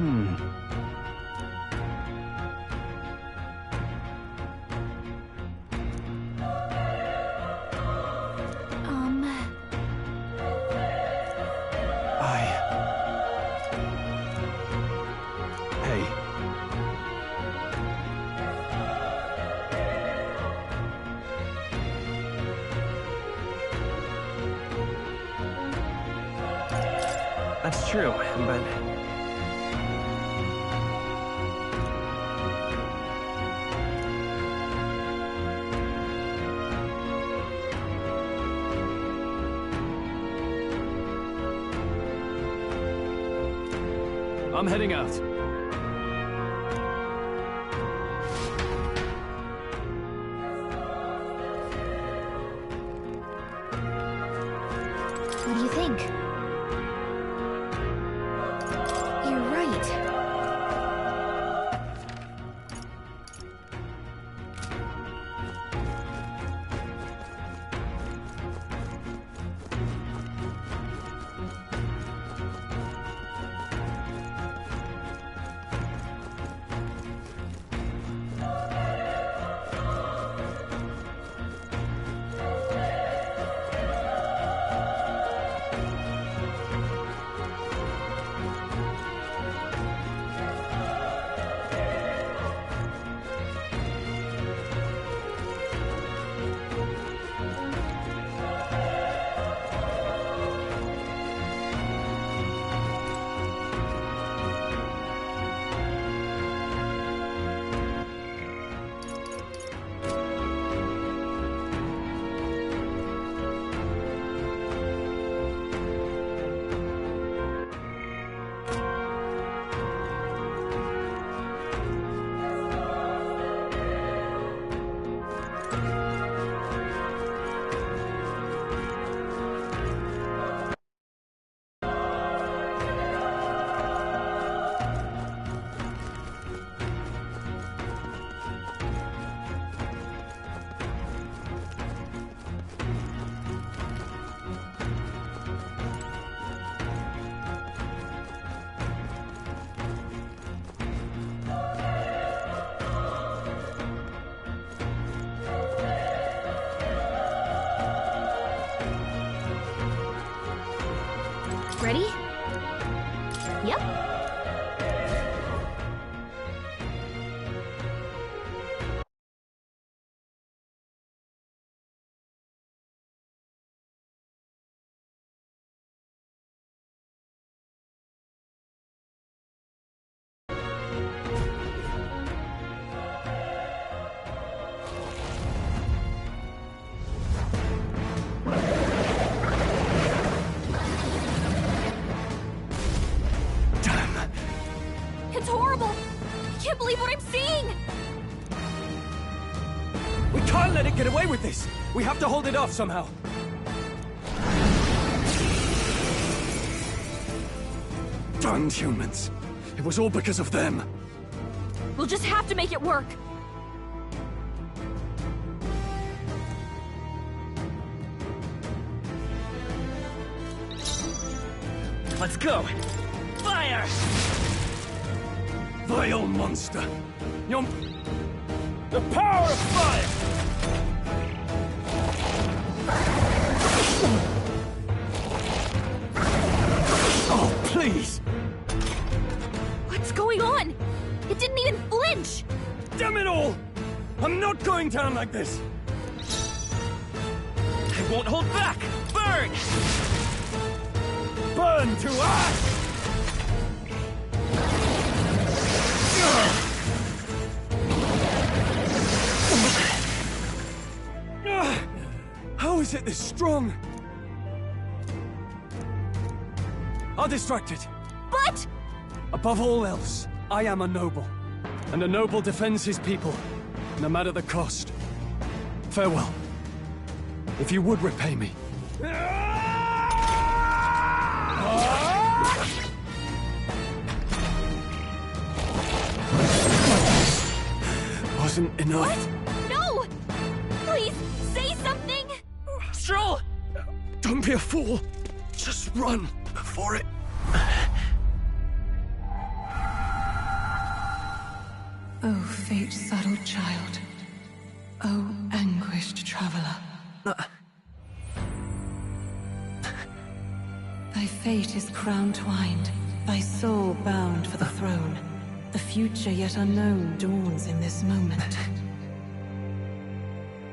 Hey. That's true, but... I'm heading out. What do you think? You're right. Ready? Yep. It's horrible! I can't believe what I'm seeing! We can't let it get away with this! We have to hold it off somehow! Darned humans! It was all because of them! We'll just have to make it work! Let's go! Fire! Vile monster! You're... The power of fire! Oh, please! What's going on? It didn't even flinch! Damn it all! I'm not going down like this! I won't hold back! Burn! Burn to ash! How is it this strong? I'll distract it. But... Above all else, I am a noble. And a noble defends his people, no matter the cost. Farewell. If you would repay me. Wasn't enough. What? No! Please, say something! Stroll! Don't be a fool. Just run before it... Oh, fate-saddled child. Oh, anguished traveler. Thy fate is crown-twined, thy soul bound for the throne. The future yet unknown dawns in this moment.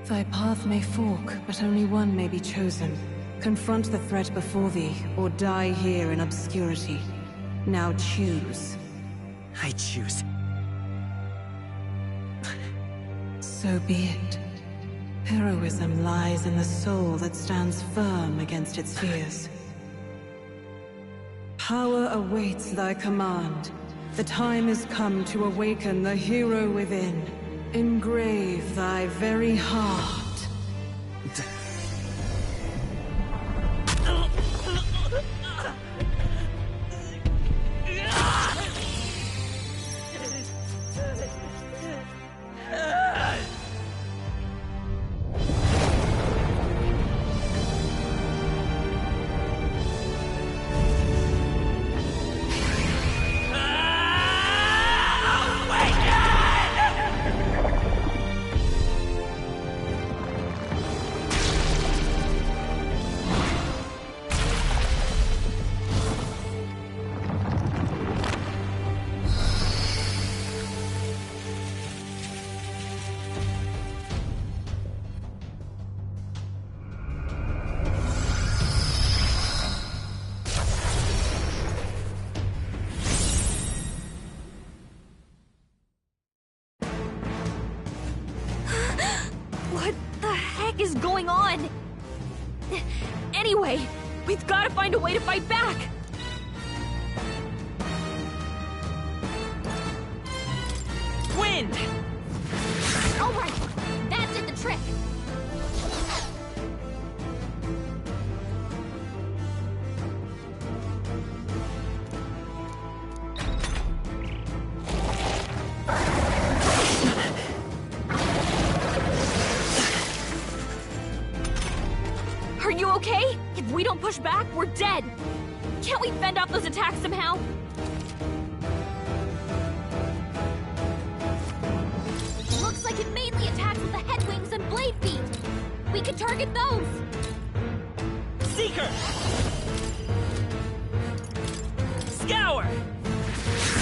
Thy path may fork, but only one may be chosen. Confront the threat before thee, or die here in obscurity. Now choose. I choose. So be it. Heroism lies in the soul that stands firm against its fears. Power awaits thy command. The time is come to awaken the hero within. Engrave thy very heart. What the heck is going on? Anyway, we've got to find a way to fight back! Wind! Alright, that did the trick! Are you okay? If we don't push back, we're dead! Can't we fend off those attacks somehow? Looks like it mainly attacks with the head wings and blade feet! We could target those! Seeker! Scour!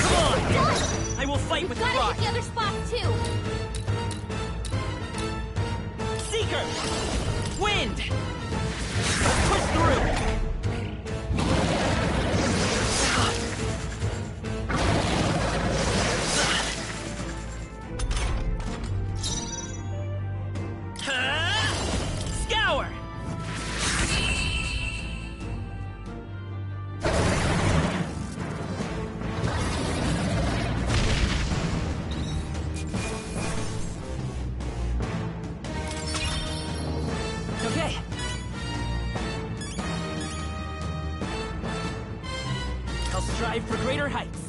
Come on! Done! I will fight with the Gotta rock! hit the other spots too! Seeker! Wind! Push through! Scour! Okay. I'll strive for greater heights.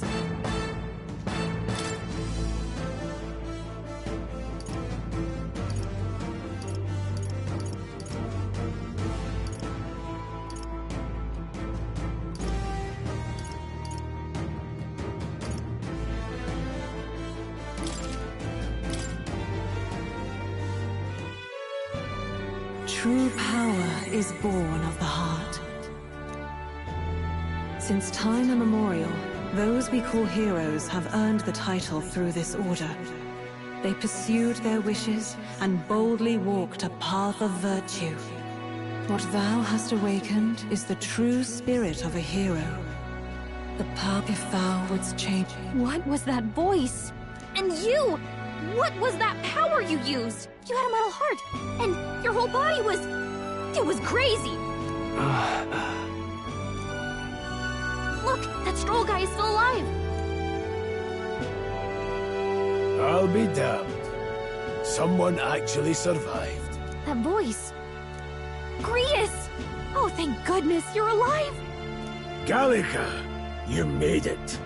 True power is born of the heart. Since time immemorial, those we call heroes have earned the title through this order. They pursued their wishes and boldly walked a path of virtue. What thou hast awakened is the true spirit of a hero. The power if thou wouldst change. What was that voice? And you! What was that power you used? You had a metal heart, and your whole body was... It was crazy! Look, that Stroll guy is still alive! I'll be damned. Someone actually survived. That voice... Grius! Oh, thank goodness, you're alive! Gallica, you made it.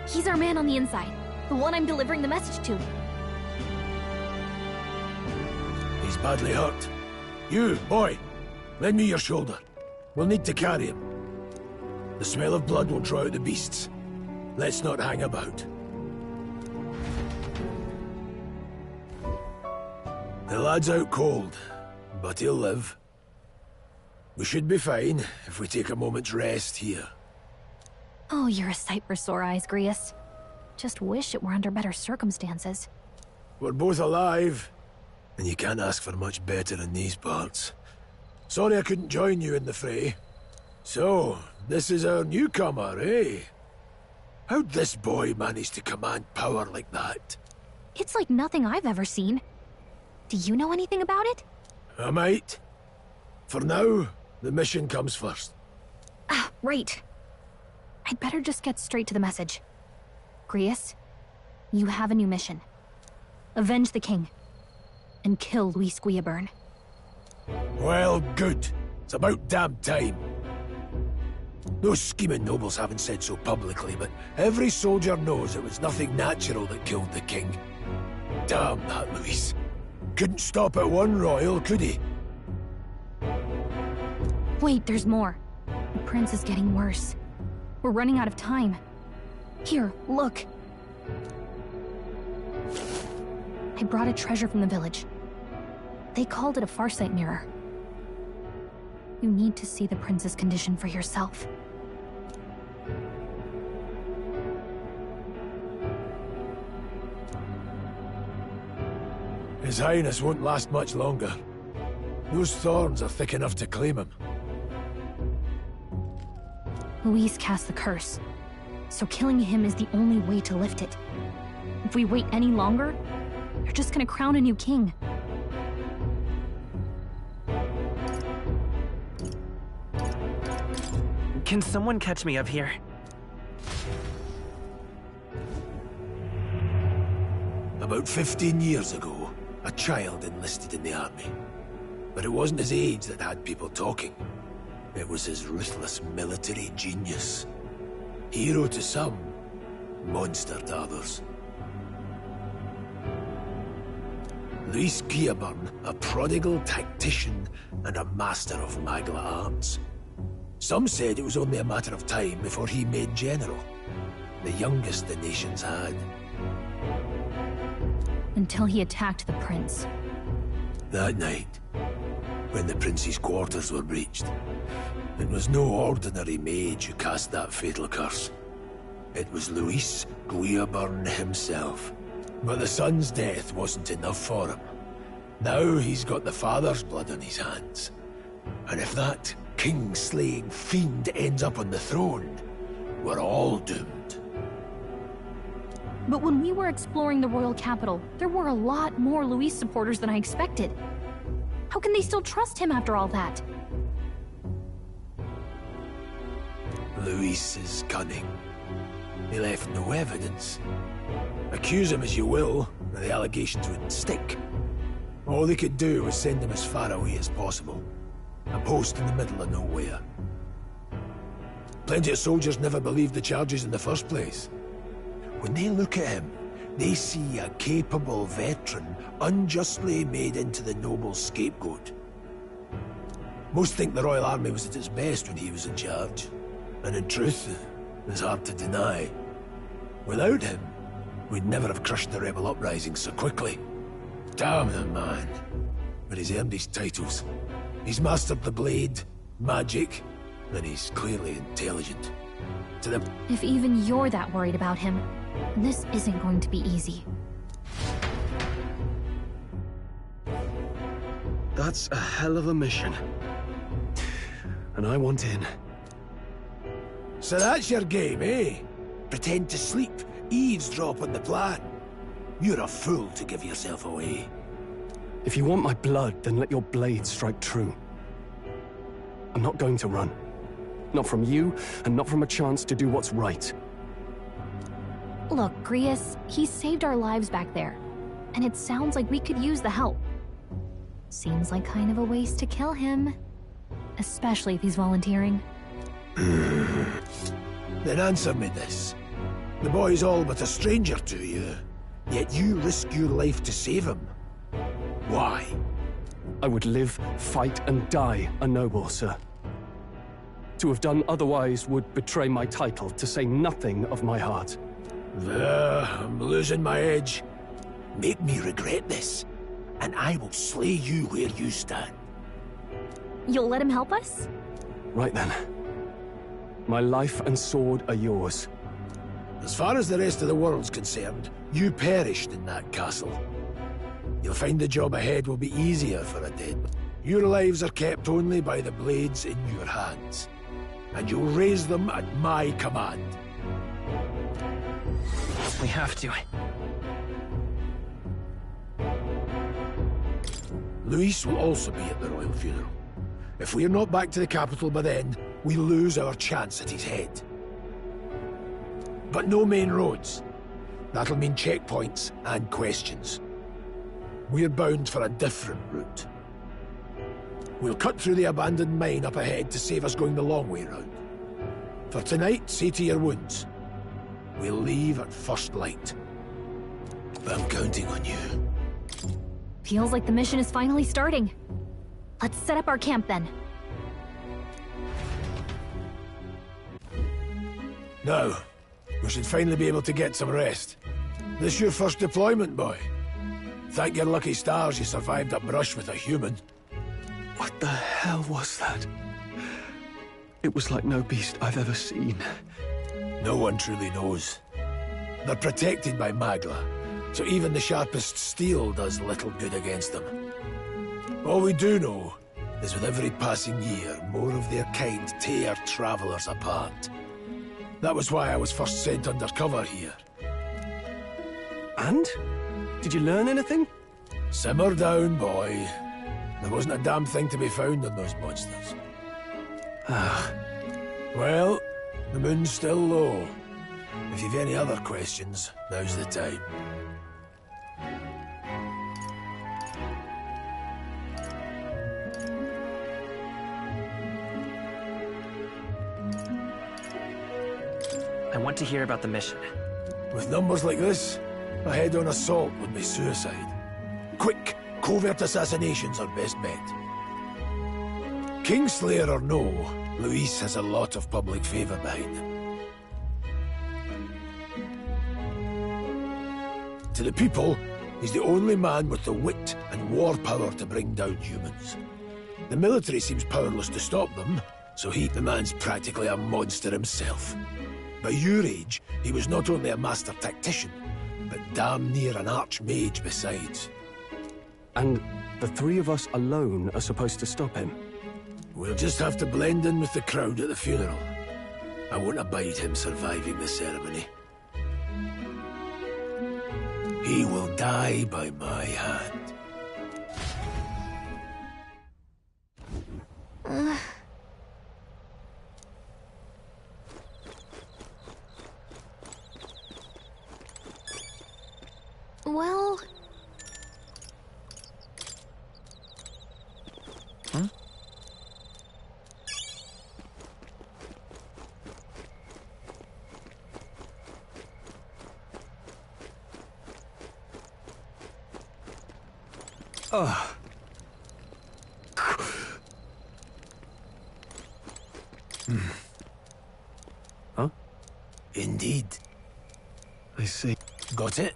He's our man on the inside. The one I'm delivering the message to. He's badly hurt. You, boy, lend me your shoulder. We'll need to carry him. The smell of blood will draw out the beasts. Let's not hang about. The lad's out cold, but he'll live. We should be fine if we take a moment's rest here. Oh, you're a sight for sore eyes, Grius. Just wish it were under better circumstances. We're both alive, and you can't ask for much better in these parts. Sorry I couldn't join you in the fray. So, this is our newcomer, eh? How'd this boy manage to command power like that? It's like nothing I've ever seen. Do you know anything about it? I might. For now, the mission comes first. Ah, right. I'd better just get straight to the message. Grius, you have a new mission. Avenge the king. And kill Luis Guillaburn. Well, good. It's about damn time. Those scheming nobles haven't said so publicly, but every soldier knows it was nothing natural that killed the king. Damn that Luis. Couldn't stop at one royal, could he? Wait, there's more. The prince is getting worse. We're running out of time. Here, look. I brought a treasure from the village. They called it a farsight mirror. You need to see the prince's condition for yourself. His Highness won't last much longer. Those thorns are thick enough to claim him. Luis cast the curse, so killing him is the only way to lift it. If we wait any longer, they're just gonna crown a new king. Can someone catch me up here? About 15 years ago, a child enlisted in the army. But it wasn't his age that had people talking. It was his ruthless military genius. Hero to some, monster to others. Luis Guillaburn, a prodigal tactician and a master of Magla arts. Some said it was only a matter of time before he made general, the youngest the nations had. Until he attacked the prince. That night, when the prince's quarters were breached, it was no ordinary mage who cast that fatal curse. It was Luis Guillaburn himself. But the son's death wasn't enough for him. Now he's got the father's blood on his hands. And if that king-slaying fiend ends up on the throne, we're all doomed. But when we were exploring the royal capital, there were a lot more Luis supporters than I expected. How can they still trust him after all that? Luis is cunning. He left no evidence. Accuse him as you will, the allegations wouldn't stick. All they could do was send him as far away as possible. A post in the middle of nowhere. Plenty of soldiers never believed the charges in the first place. When they look at him, they see a capable veteran unjustly made into the noble scapegoat. Most think the Royal Army was at its best when he was in charge. And in truth, it's hard to deny. Without him, we'd never have crushed the rebel uprising so quickly. Damn the man. But he's earned his titles. He's mastered the blade, magic, and he's clearly intelligent. To them. If even you're that worried about him, this isn't going to be easy. That's a hell of a mission. And I want in. So that's your game, eh? Pretend to sleep, eavesdrop on the plan. You're a fool to give yourself away. If you want my blood, then let your blade strike true. I'm not going to run. Not from you, and not from a chance to do what's right. Look, Grius, he saved our lives back there. And it sounds like we could use the help. Seems like kind of a waste to kill him. Especially if he's volunteering. Then answer me this. The boy's all but a stranger to you, yet you risk your life to save him. Why? I would live, fight, and die a noble, sir. To have done otherwise would betray my title, to say nothing of my heart. I'm losing my edge. Make me regret this. and I will slay you where you stand. You'll let him help us? Right then. My life and sword are yours. As far as the rest of the world's concerned, you perished in that castle. You'll find the job ahead will be easier for a dead man. Your lives are kept only by the blades in your hands, and you'll raise them at my command. We have to. Luis will also be at the royal funeral. If we're not back to the capital by then, we lose our chance at his head. But no main roads. That'll mean checkpoints and questions. We're bound for a different route. We'll cut through the abandoned mine up ahead to save us going the long way round. For tonight, see to your wounds. We'll leave at first light. But I'm counting on you. Feels like the mission is finally starting. Let's set up our camp then. Now, we should finally be able to get some rest. This your first deployment, boy? Thank your lucky stars you survived a brush with a human. What the hell was that? It was like no beast I've ever seen. No one truly knows. They're protected by Magla, so even the sharpest steel does little good against them. All we do know is with every passing year, more of their kind tear travelers apart. That was why I was first sent undercover here. And? Did you learn anything? Simmer down, boy. There wasn't a damn thing to be found on those monsters. Ah. Well, the moon's still low. If you've any other questions, now's the time. I want to hear about the mission. With numbers like this, a head-on assault would be suicide. Quick, covert assassinations are best bet. Kingslayer or no, Luis has a lot of public favor behind him. To the people, he's the only man with the wit and war power to bring down humans. The military seems powerless to stop them, so the man's practically a monster himself. By your age, he was not only a master tactician, but damn near an archmage besides. And the three of us alone are supposed to stop him? We'll just have to blend in with the crowd at the funeral. I won't abide him surviving the ceremony. He will die by my hand. Well... Huh? Ugh. Huh? Indeed. I see. Got it?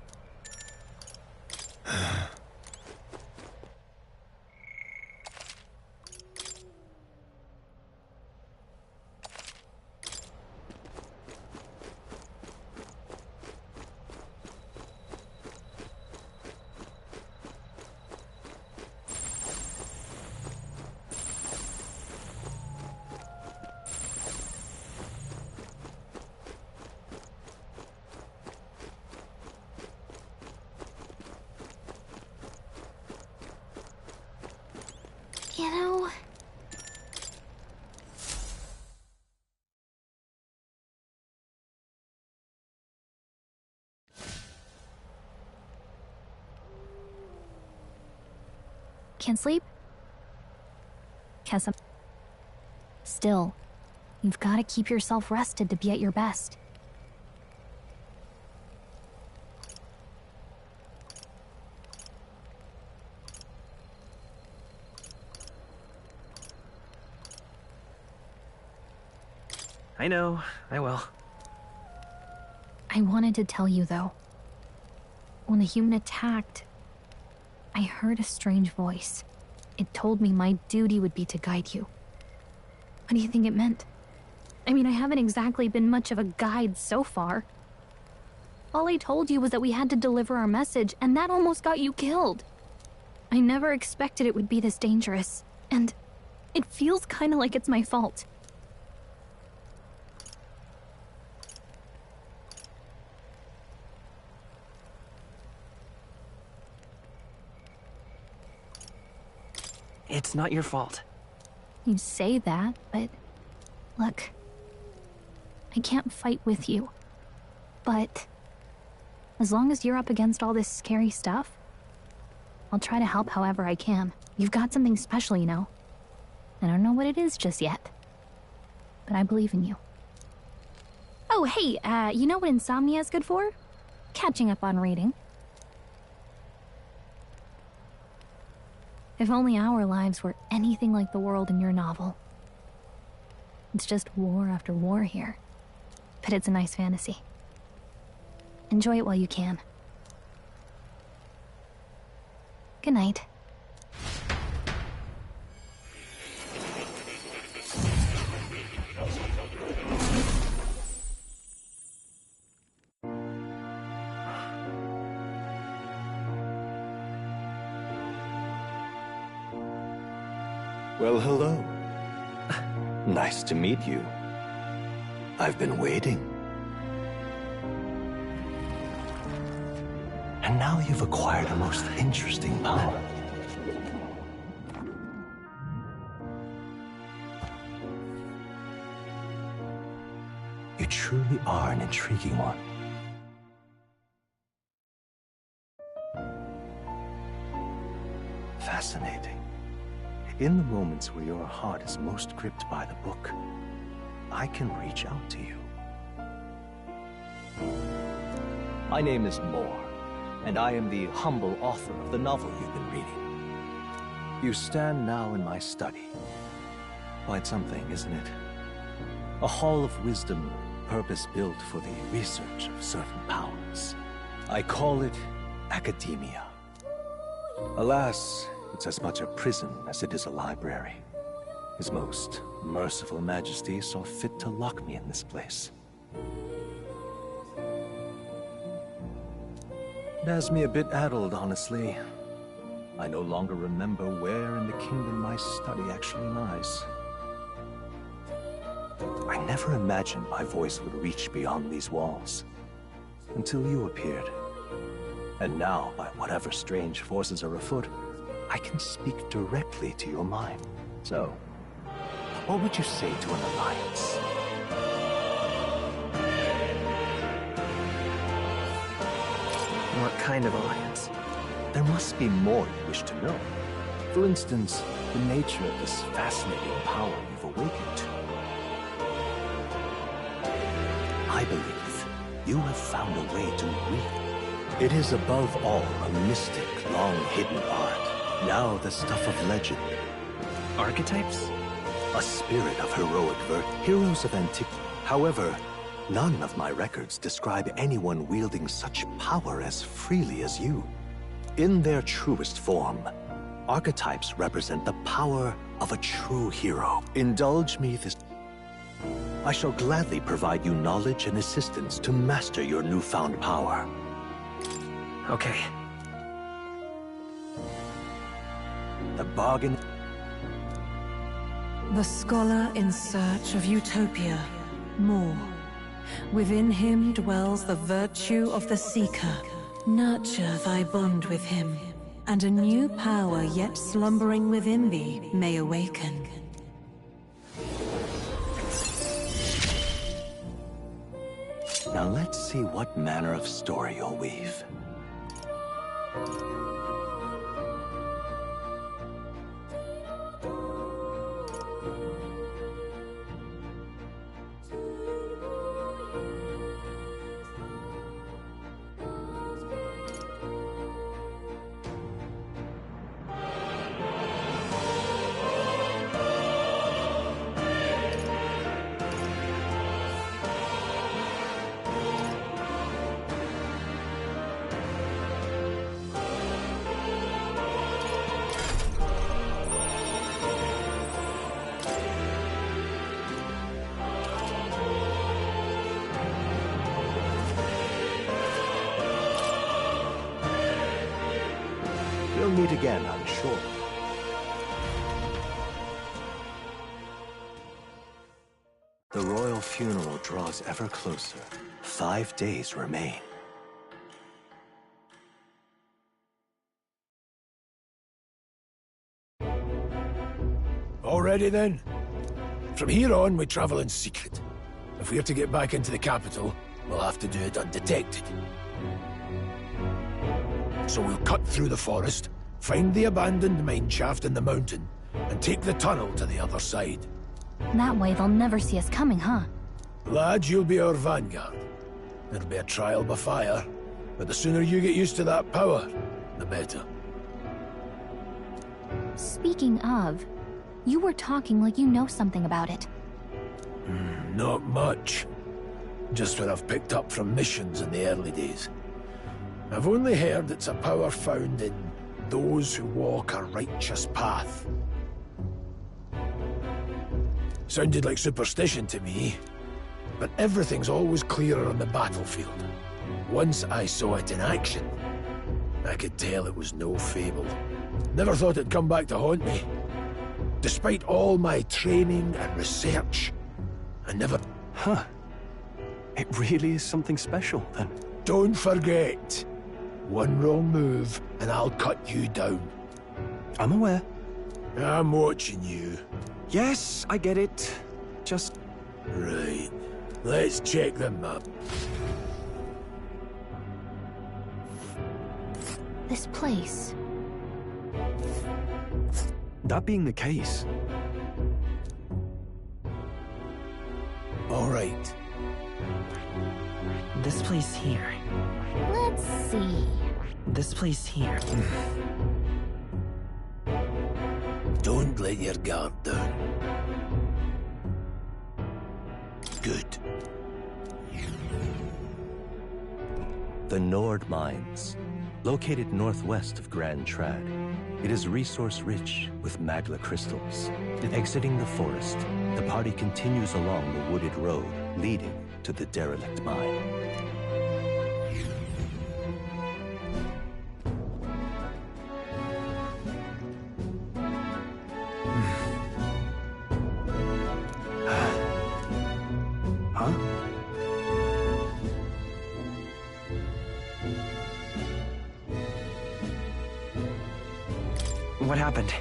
You know... Can't sleep? Can't Still, you've got to keep yourself rested to be at your best. I know, I will. I wanted to tell you, though. When the human attacked, I heard a strange voice. It told me my duty would be to guide you. What do you think it meant? I mean, I haven't exactly been much of a guide so far. All I told you was that we had to deliver our message, and that almost got you killed. I never expected it would be this dangerous, and it feels kinda like it's my fault. It's not your fault. You say that, but look, I can't fight with you. But as long as you're up against all this scary stuff, I'll try to help however I can. You've got something special, you know. I don't know what it is just yet, but I believe in you. Oh, hey, you know what insomnia is good for? Catching up on reading. If only our lives were anything like the world in your novel. It's just war after war here, but it's a nice fantasy. Enjoy it while you can. Good night. Well, hello. Nice to meet you. I've been waiting. And now you've acquired a most interesting power. You truly are an intriguing one. Fascinating. In the moments where your heart is most gripped by the book, I can reach out to you. My name is Moore, and I am the humble author of the novel you've been reading. You stand now in my study. Quite something, isn't it? A hall of wisdom, purpose-built for the research of certain powers. I call it academia. Alas, it's as much a prison as it is a library. His most merciful majesty saw fit to lock me in this place. It has me a bit addled, honestly. I no longer remember where in the kingdom my study actually lies. I never imagined my voice would reach beyond these walls, until you appeared. And now, by whatever strange forces are afoot, I can speak directly to your mind. So, what would you say to an alliance? What kind of alliance? There must be more you wish to know. For instance, the nature of this fascinating power you've awakened to. I believe you have found a way to read. It is above all a mystic, long-hidden art, now the stuff of legend. Archetypes? A spirit of heroic heroes of antiquity. However, none of my records describe anyone wielding such power as freely as you. In their truest form, archetypes represent the power of a true hero. Indulge me this. I shall gladly provide you knowledge and assistance to master your newfound power. Okay. The bargain. The scholar in search of utopia, Moore. Within him dwells the virtue of the seeker. Nurture thy bond with him, and a new power yet slumbering within thee may awaken. Now let's see what manner of story you'll weave. meet again, I'm sure. The royal funeral draws ever closer. 5 days remain. Already then? From here on, we travel in secret. If we're to get back into the capital, we'll have to do it undetected. So we'll cut through the forest, find the abandoned mine shaft in the mountain, and take the tunnel to the other side. That way they'll never see us coming, huh? Lad, you'll be our vanguard. It'll be a trial by fire, but the sooner you get used to that power, the better. Speaking of, you were talking like you know something about it. Not much. Just what I've picked up from missions in the early days. I've only heard it's a power found in those who walk a righteous path. Sounded like superstition to me, but everything's always clearer on the battlefield. Once I saw it in action, I could tell it was no fable. Never thought it'd come back to haunt me. Despite all my training and research, I never... Huh. It really is something special, then. Don't forget. One wrong move, and I'll cut you down. I'm aware. I'm watching you. Yes, I get it. Just... Right. Let's check the map. This place. That being the case... All right. This place here. Let's see. This place here. Don't let your guard down. Good. The Nord Mines, located northwest of Grand Trad. It is resource-rich with magma crystals. Exiting the forest, the party continues along the wooded road leading to the derelict mine. Huh? What happened?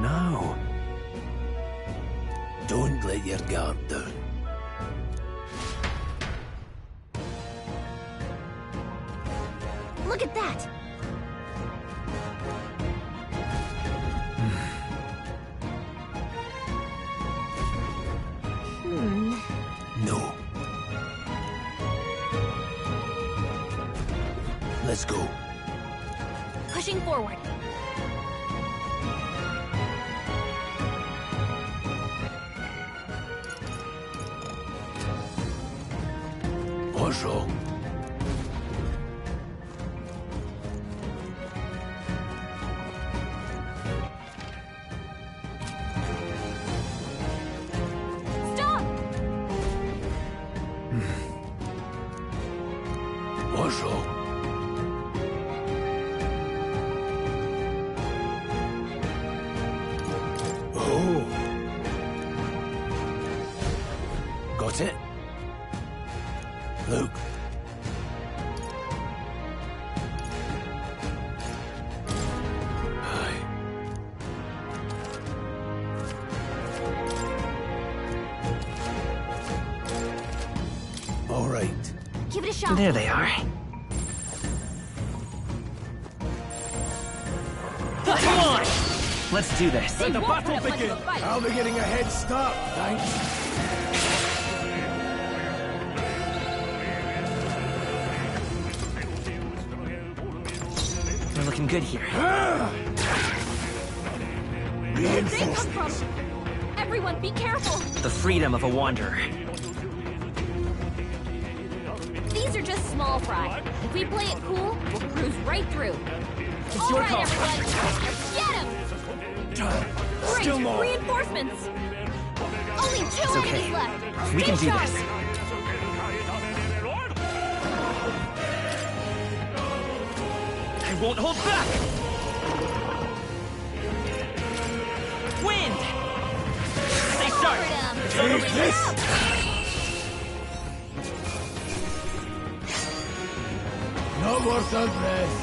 No. Don't let your guard down. Look at that! No. Let's go. Pushing forward. What's wrong? Stop! What's wrong? Oh. Got it? Look. Aye. All right. Give it a shot. There they are. Come on! Let's do this. Let the battle begin! I'll be getting a head start, thanks. We're looking good here. Where did they come from? Everyone, be careful! The freedom of a wanderer. These are just small fry. If we play it cool, we'll cruise right through. It's your call. Everyone, get him! Great, Still more. reinforcements! Only two It's okay. enemies left! We can Stay do sharp. this. won't hold back! Wind! Stay sharp! Take this! Not worth our breath.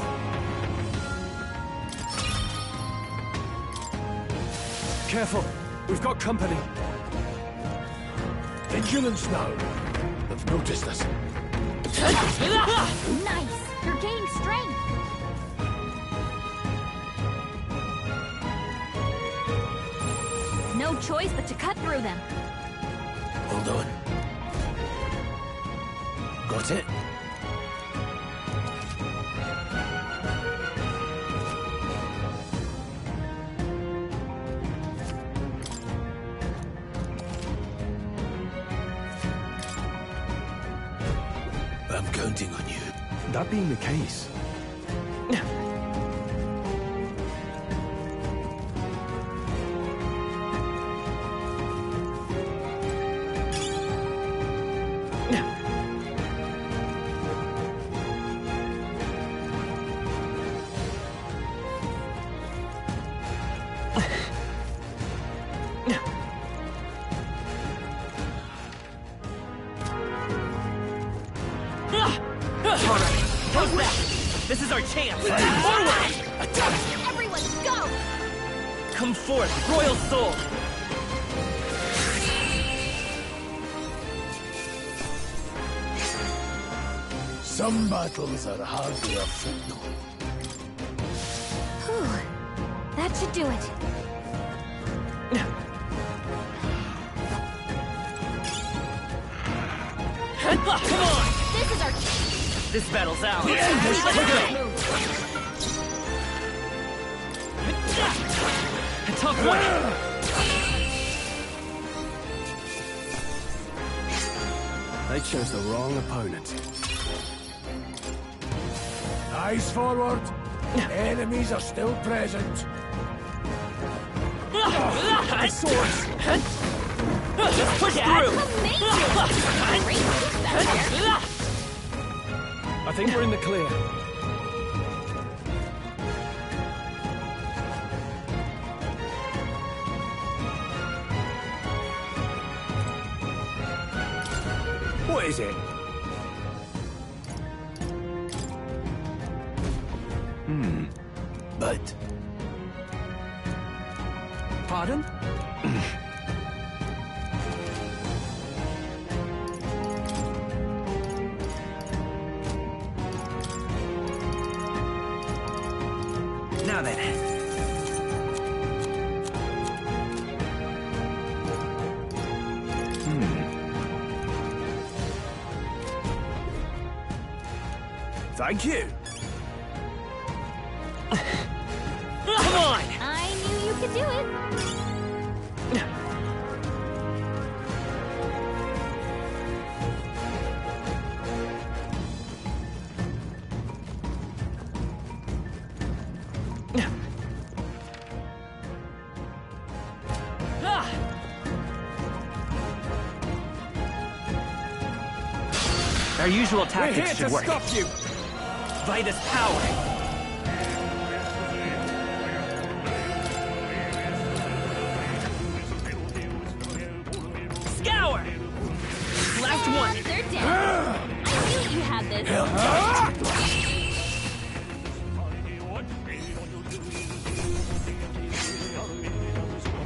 Careful, we've got company. Vigilance now. They've noticed us. Nice! You're gaining strength! No choice but to cut through them. Hold on. Got it? I'm counting on you. That being the case, This is our chance! Forward! Attack! Everyone, go! Come forth, royal soul! Some battles are hardly a footnote. Whew. That should do it. Come on! This is our chance! This battle's ours! A tough one! They chose the wrong opponent. Eyes forward. Enemies are still present. Swords! Let's push through! I think we're in the clear. What is it? But... Pardon? Now then. Thank you. Come on! I knew you could do it. Our usual tactics should work. We're here to stop you! Vitus power! Scour! Last one! They're dead. I knew you had this.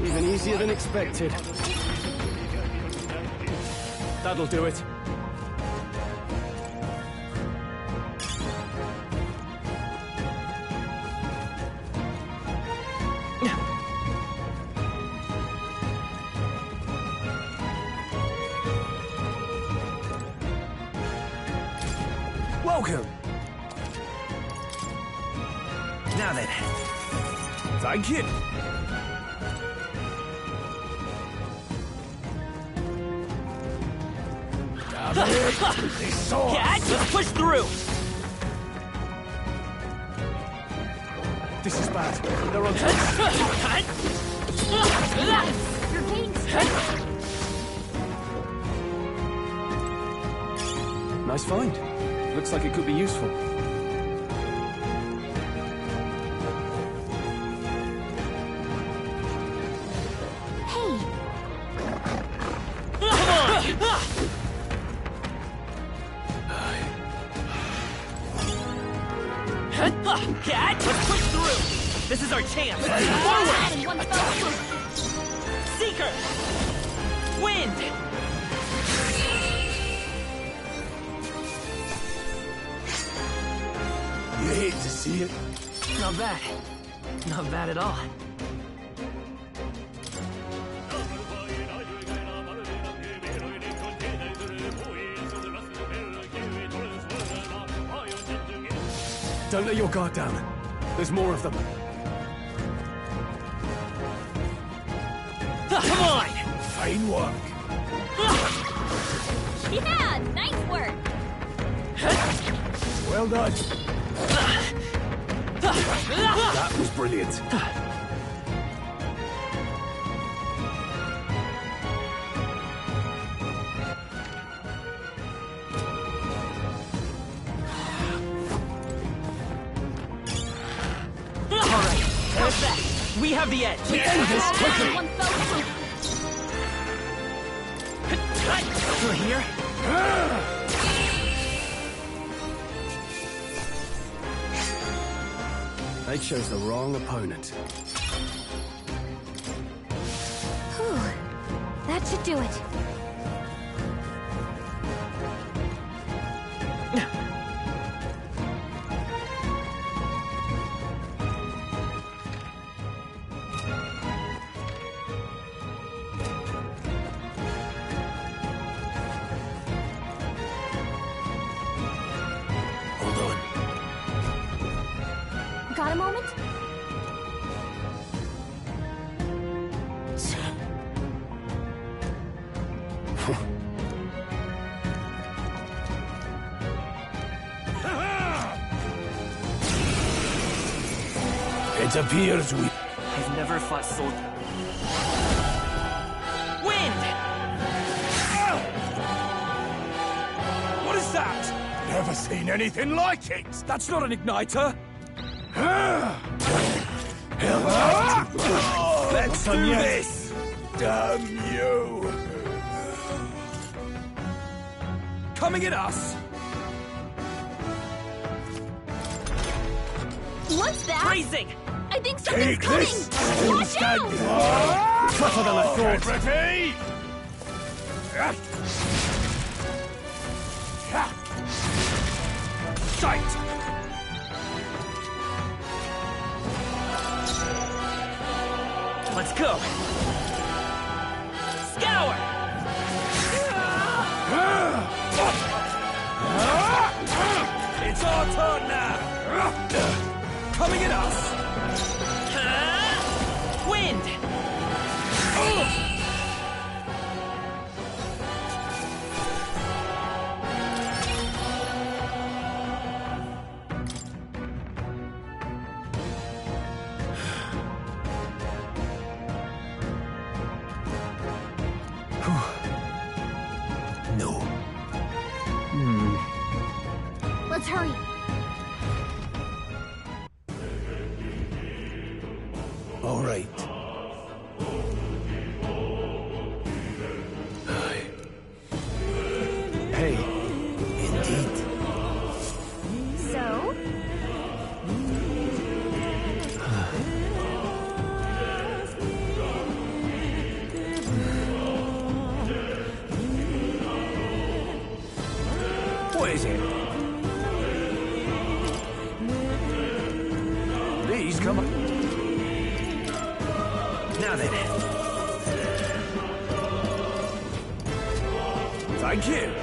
Even easier than expected. That'll do it. Welcome. Now then. Thank you. Let's push through! This is bad. They're on top. You're gaining strength. Nice find. Looks like it could be useful. Let's push through! This is our chance! Forward! Seeker! Wind! You hate to see it? Not bad. Not bad at all. Don't let your guard down. There's more of them. Come on! Fine work. Yeah, nice work. Well done. That was brilliant. Alright, how's that? We have the edge. We end this quickly. Through here? They chose the wrong opponent. Whew. That should do it. Got a moment? It appears we... I've never fought soul... Wind! What is that? Never seen anything like it! That's not an igniter! Let's do this! Damn you! Coming at us! What's that? Freezing! I think something's Take coming! this! Watch out! Tougher than I thought! Ready? Sight! Let's go! Scour! It's our turn now! Coming at us! Wind! No. Let's hurry. All right. Hey. Indeed. So? What is it? These come up. Now then. Thank you.